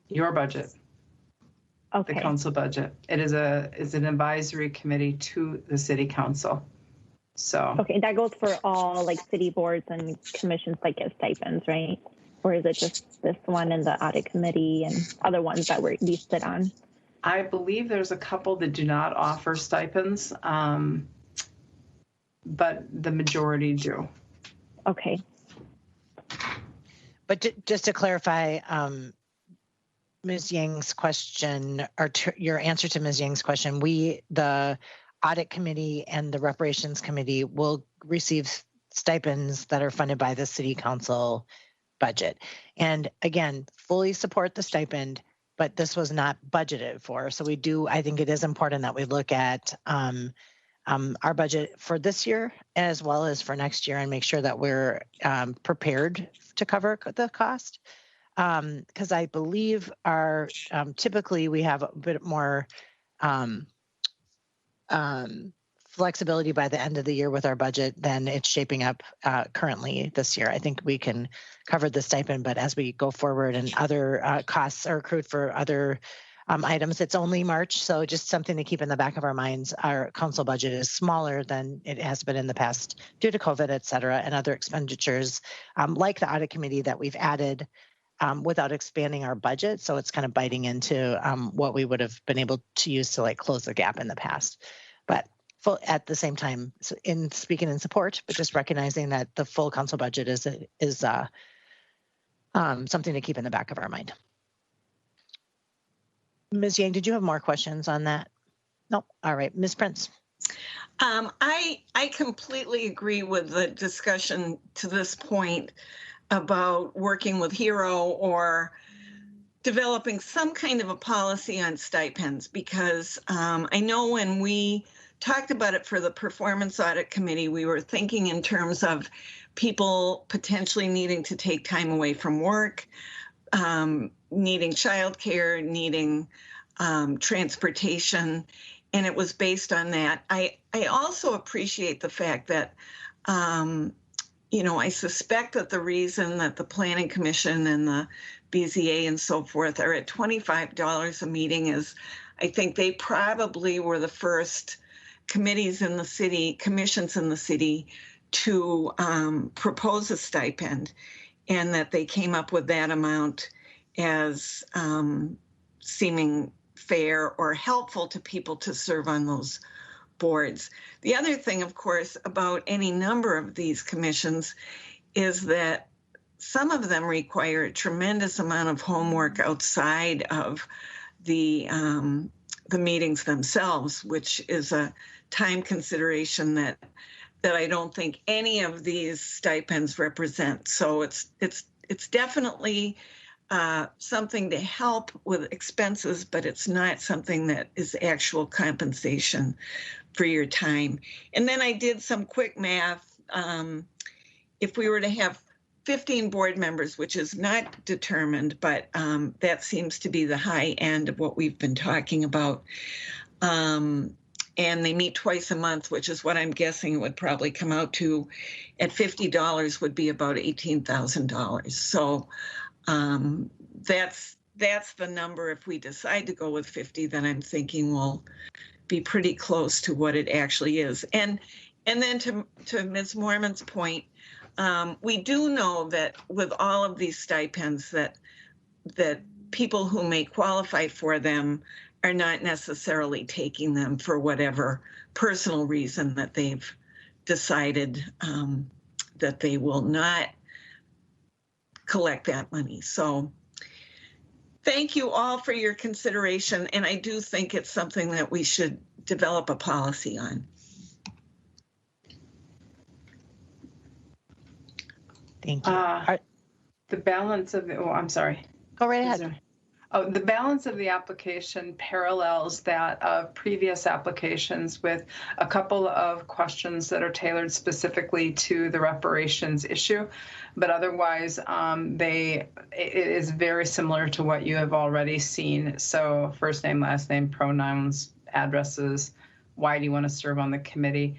your budget, Okay. the council budget. It is an advisory committee to the city council. So. Okay, that goes for all like city boards and commissions that get stipends, right? Or is it just this one and the audit committee and other ones that we sit on? I believe there's a couple that do not offer stipends, but the majority do. Okay. But just to clarify, Ms. Yang's question, or your answer to Ms. Yang's question, the audit committee and the reparations committee will receive stipends that are funded by the city council budget. And again, fully support the stipend, but this was not budgeted for. So I think it is important that we look at our budget for this year as well as for next year and make sure that we're prepared to cover the cost. Because I believe typically we have a bit more flexibility by the end of the year with our budget than it's shaping up currently this year. I think we can cover the stipend, but as we go forward and other costs are accrued for other items, it's only March. So just something to keep in the back of our minds. Our council budget is smaller than it has been in the past due to COVID, et cetera, and other expenditures like the audit committee that we've added without expanding our budget. So it's kind of biting into what we would have been able to use to like close the gap in the past. But at the same time, in speaking in support, but just recognizing that the full council budget is something to keep in the back of our mind. Ms. Yang, did you have more questions on that? Nope. All right, Ms. Prince. I completely agree with the discussion to this point about working with HERO or developing some kind of a policy on stipends, because I know when we talked about it for the performance audit committee, we were thinking in terms of people potentially needing to take time away from work, needing childcare, needing transportation, and it was based on that. I also appreciate the fact that, I suspect that the reason that the Planning Commission and the BZA and so forth are at $25 a meeting is I think they probably were the first commissions in the city to propose a stipend, and that they came up with that amount as seeming fair or helpful to people to serve on those boards. The other thing, of course, about any number of these commissions is that some of them require a tremendous amount of homework outside of the meetings themselves, which is a time consideration that I don't think any of these stipends represent. So it's definitely something to help with expenses, but it's not something that is actual compensation for your time. And then I did some quick math. If we were to have 15 board members, which is not determined, but that seems to be the high end of what we've been talking about. And they meet twice a month, which is what I'm guessing it would probably come out to at $50 would be about $18,000. So that's the number. If we decide to go with 50, then I'm thinking we'll be pretty close to what it actually is. And then to Ms. Moorman's point, we do know that with all of these stipends that people who may qualify for them are not necessarily taking them for whatever personal reason that they've decided that they will not collect that money. So thank you all for your consideration. And I do think it's something that we should develop a policy on. Thank you. The balance of I'm sorry. Go right ahead. the balance of the application parallels that of previous applications with a couple of questions that are tailored specifically to the reparations issue. But otherwise, it is very similar to what you have already seen. So first name, last name, pronouns, addresses, why do you want to serve on the committee?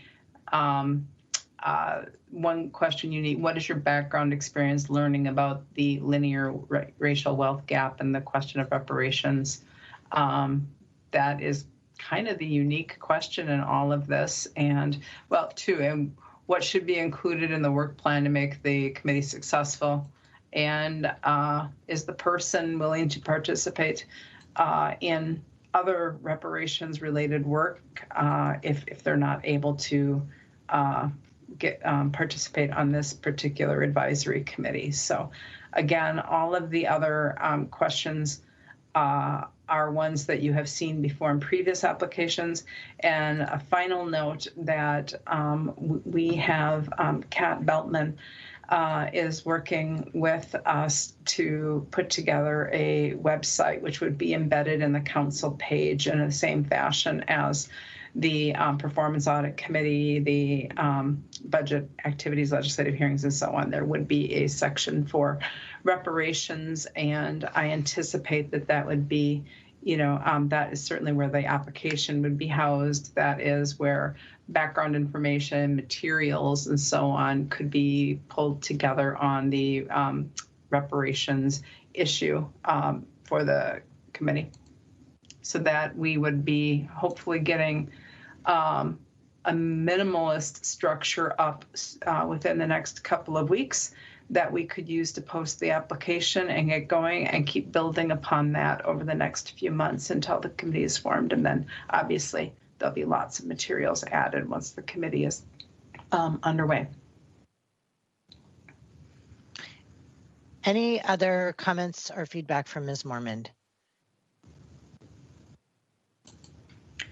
One question you need, what is your background experience learning about the linear racial wealth gap and the question of reparations? That is kind of the unique question in all of this. And well, two, and what should be included in the work plan to make the committee successful? And is the person willing to participate in other reparations related work if they're not able to participate on this particular advisory committee? So again, all of the other questions are ones that you have seen before in previous applications. And a final note that we have Kat Beltman is working with us to put together a website which would be embedded in the council page in the same fashion as the Performance Audit Committee, the budget activities, legislative hearings, and so on. There would be a section for reparations, and I anticipate that that would be, that is certainly where the application would be housed. That is where background information, materials, and so on could be pulled together on the reparations issue for the committee, so that we would be hopefully getting a minimalist structure up within the next couple of weeks that we could use to post the application and get going and keep building upon that over the next few months until the committee is formed. And then obviously there'll be lots of materials added once the committee is underway. Any other comments or feedback from Ms. Mormond?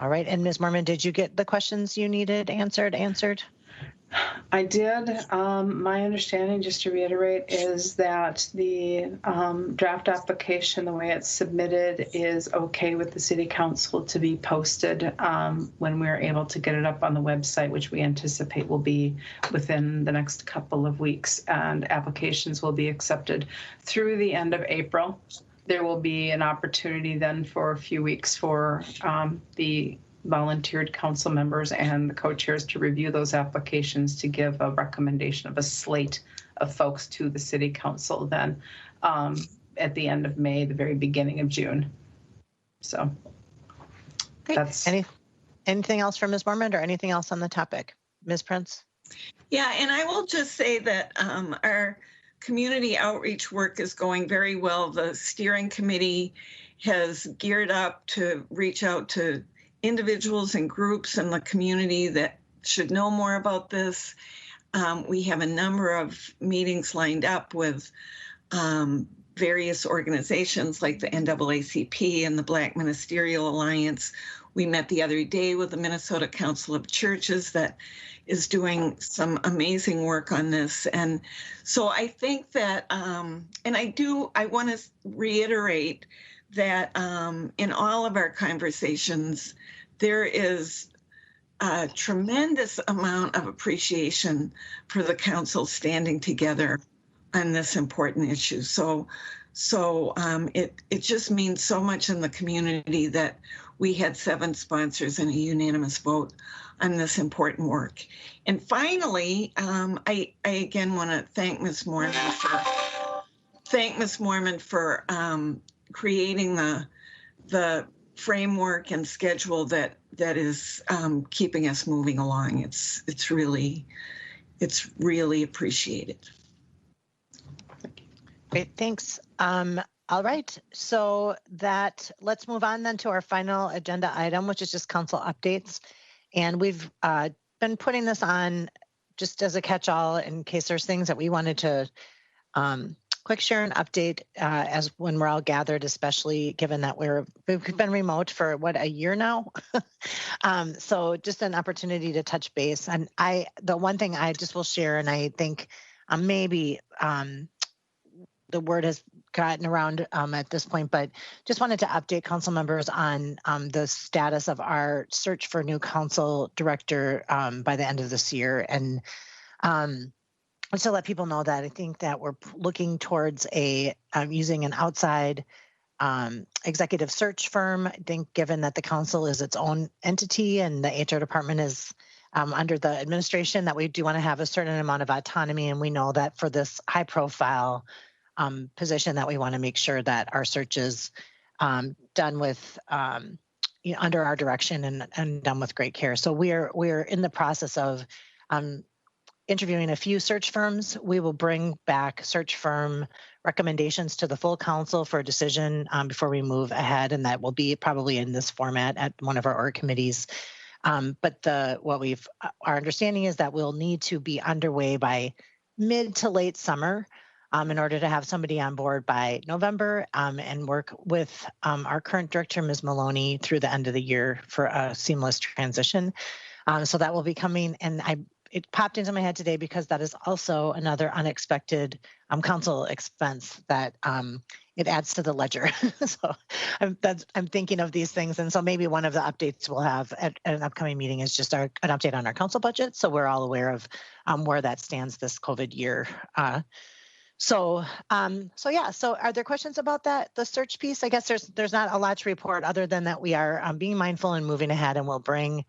All right, and Ms. Mormon, did you get the questions you needed answered? I did. My understanding, just to reiterate, is that the draft application, the way it's submitted, is okay with the City Council to be posted when we're able to get it up on the website, which we anticipate will be within the next couple of weeks. And applications will be accepted through the end of April. There will be an opportunity then for a few weeks for the volunteered council members and the co-chairs to review those applications to give a recommendation of a slate of folks to the City Council then at the end of May, the very beginning of June. So great. That's anything else from Ms. Mormon or anything else on the topic? Ms. Prince? Yeah, and I will just say that our community outreach work is going very well. The steering committee has geared up to reach out to individuals and groups in the community that should know more about this. We have a number of meetings lined up with various organizations like the NAACP and the Black Ministerial Alliance. We met the other day with the Minnesota Council of Churches that is doing some amazing work on this. And so I think that, and I want to reiterate that in all of our conversations, there is a tremendous amount of appreciation for the council standing together on this important issue. So it just means so much in the community that we had 7 sponsors and a unanimous vote on this important work. And finally, I again want to thank Ms. Mormon for creating the framework and schedule that is keeping us moving along. It's really appreciated. Great, thanks. All right, so let's move on then to our final agenda item, which is just council updates. And we've been putting this on just as a catch-all in case there's things that we wanted to quick share and update as when we're all gathered, especially given that we've been remote for a year now. So just an opportunity to touch base. And the one thing I just will share, and I think maybe the word has gotten around at this point, but just wanted to update council members on the status of our search for new council director by the end of this year. And to let people know that I think that we're looking towards using an outside executive search firm. I think given that the council is its own entity and the HR department is under the administration, that we do want to have a certain amount of autonomy. And we know that for this high profile position that we want to make sure that our search is done with under our direction and done with great care. So we're in the process of interviewing a few search firms. We will bring back search firm recommendations to the full council for a decision before we move ahead, and that will be probably in this format at one of our org committees. But our understanding is that we'll need to be underway by mid to late summer in order to have somebody on board by November and work with our current director, Ms. Maloney, through the end of the year for a seamless transition. So that will be coming, and it popped into my head today because that is also another unexpected council expense that it adds to the ledger. So I'm thinking of these things. And so maybe one of the updates we'll have at an upcoming meeting is just an update on our council budget. So we're all aware of where that stands this COVID year. So are there questions about that, the search piece? I guess there's not a lot to report other than that we are being mindful and moving ahead, and we'll bring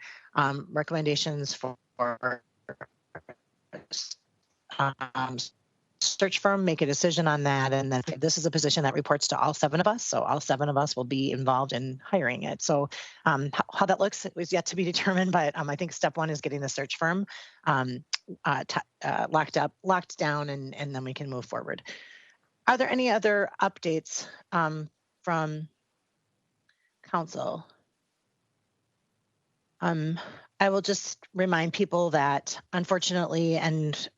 recommendations for search firm, make a decision on that, and then this is a position that reports to all 7 of us, so all 7 of us will be involved in hiring it. So how that looks is yet to be determined, but I think step 1 is getting the search firm locked down, and then we can move forward. Are there any other updates from council? I will just remind people that unfortunately, and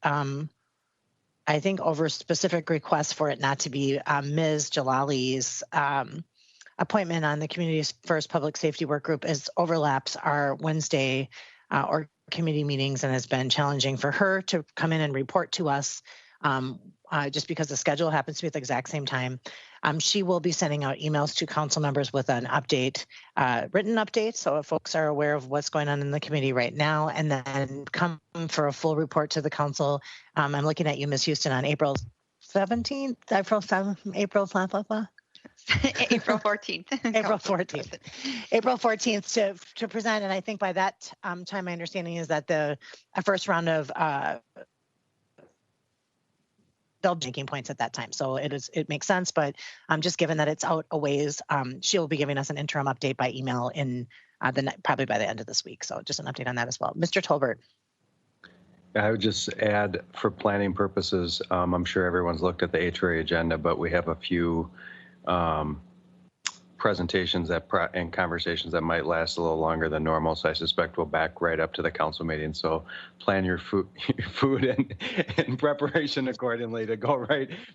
I think over specific requests for it not to be Ms. Jalali's appointment on the Community First Public Safety Work Group overlaps our Wednesday or committee meetings, and has been challenging for her to come in and report to us just because the schedule happens to be at the exact same time. She will be sending out emails to council members with an update, written update, so if folks are aware of what's going on in the committee right now, and then come for a full report to the council. I'm looking at you, Ms. Houston, on April 17th, April 14th. April 14th. April 14th to present, and I think by that time, my understanding is that a first round of they'll be making points at that time. So it makes sense, but just given that it's out a ways, she'll be giving us an interim update by email in probably by the end of this week. So just an update on that as well. Mr. Tolbert. I would just add, for planning purposes, I'm sure everyone's looked at the HRA agenda, but we have a few presentations and conversations that might last a little longer than normal. So I suspect we'll back right up to the council meeting. So plan your food and preparation accordingly to go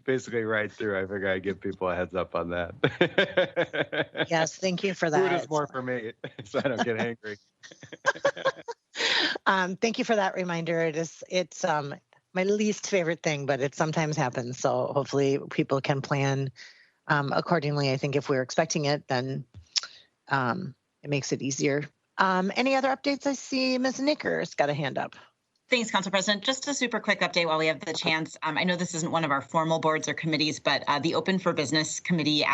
basically right through. I figure I'd give people a heads up on that. Yes, thank you for that. Food is more for me, so I don't get hangry. Thank you for that reminder. It's my least favorite thing, but it sometimes happens. So hopefully people can plan accordingly. I think if we're expecting it, then it makes it easier. Any other updates? I see Ms. Nicker's got a hand up. Thanks, Council President. Just a super quick update while we have the chance. I know this isn't one of our formal boards or committees, but the Open for Business Committee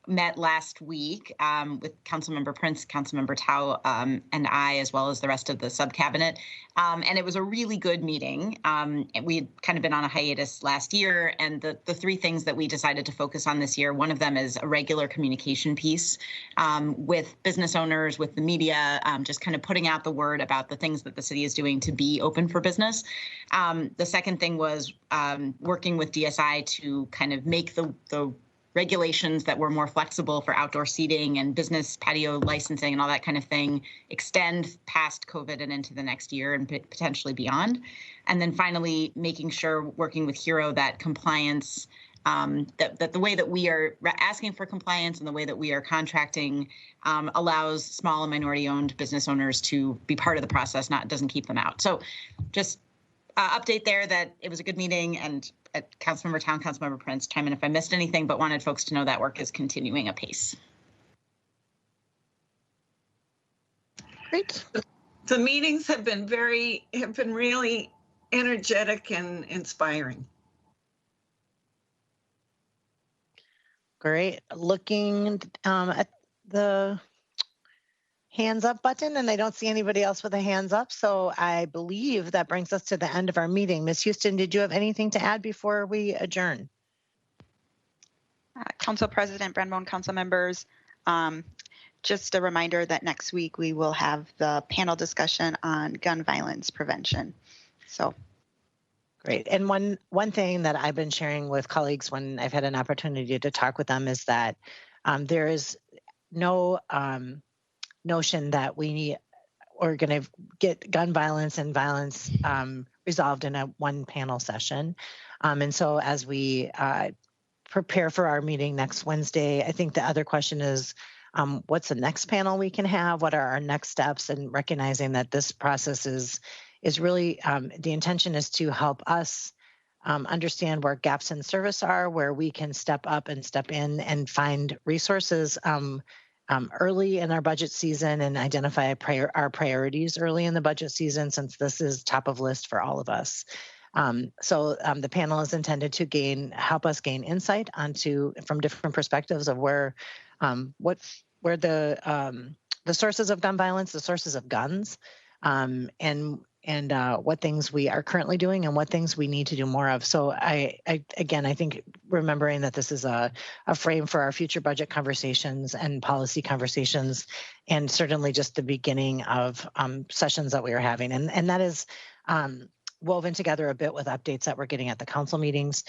met last week with Councilmember Prince, Councilmember Tao, and I, as well as the rest of the sub-cabinet. And it was a really good meeting. We had kind of been on a hiatus last year, and the 3 things that we decided to focus on this year, one of them is a regular communication piece with business owners, with the media, just kind of putting out the word about the things that the city is doing to be open for business. The second thing was working with DSI to kind of make the regulations that were more flexible for outdoor seating and business patio licensing and all that kind of thing extend past COVID and into the next year and potentially beyond. And then finally, making sure, working with Hero, that compliance, that the way that we are asking for compliance and the way that we are contracting allows small and minority-owned business owners to be part of the process, doesn't keep them out. So just update there that it was a good meeting, and Councilmember Town, Councilmember Prince, chime in if I missed anything, but wanted folks to know that work is continuing apace. Great. The meetings have been really energetic and inspiring. Great. Looking at the hands up button, and I don't see anybody else with a hands up. So I believe that brings us to the end of our meeting. Ms. Houston, did you have anything to add before we adjourn? Council President Brendmoen, council members, just a reminder that next week we will have the panel discussion on gun violence prevention. So. Great. And one thing that I've been sharing with colleagues when I've had an opportunity to talk with them is that there is no notion that we're going to get gun violence and violence resolved in a one panel session. And so as we prepare for our meeting next Wednesday, I think the other question is, what's the next panel we can have? What are our next steps? And recognizing that this process is really, the intention is to help us understand where gaps in service are, where we can step up and step in and find resources early in our budget season and identify our priorities early in the budget season, since this is top of list for all of us. So the panel is intended to help us gain insight from different perspectives of where the sources of gun violence, the sources of guns, and what things we are currently doing and what things we need to do more of. So I think remembering that this is a frame for our future budget conversations and policy conversations, and certainly just the beginning of sessions that we are having. And that is woven together a bit with updates that we're getting at the council meetings,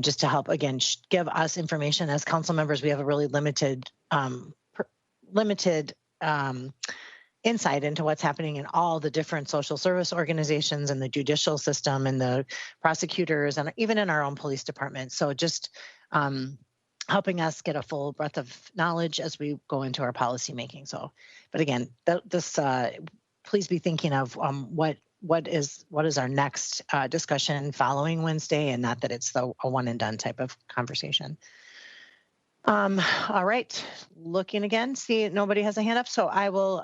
just to help, again, give us information. As council members, we have a really limited insight into what's happening in all the different social service organizations and the judicial system and the prosecutors and even in our own police department. So just helping us get a full breadth of knowledge as we go into our policy making. So, but again, please be thinking of what is our next discussion following Wednesday, and not that it's a one and done type of conversation. All right, looking again, see nobody has a hand up, so I will,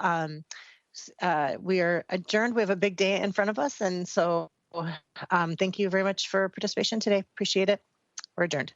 we are adjourned. We have a big day in front of us, and so thank you very much for participation today. Appreciate it. We're adjourned.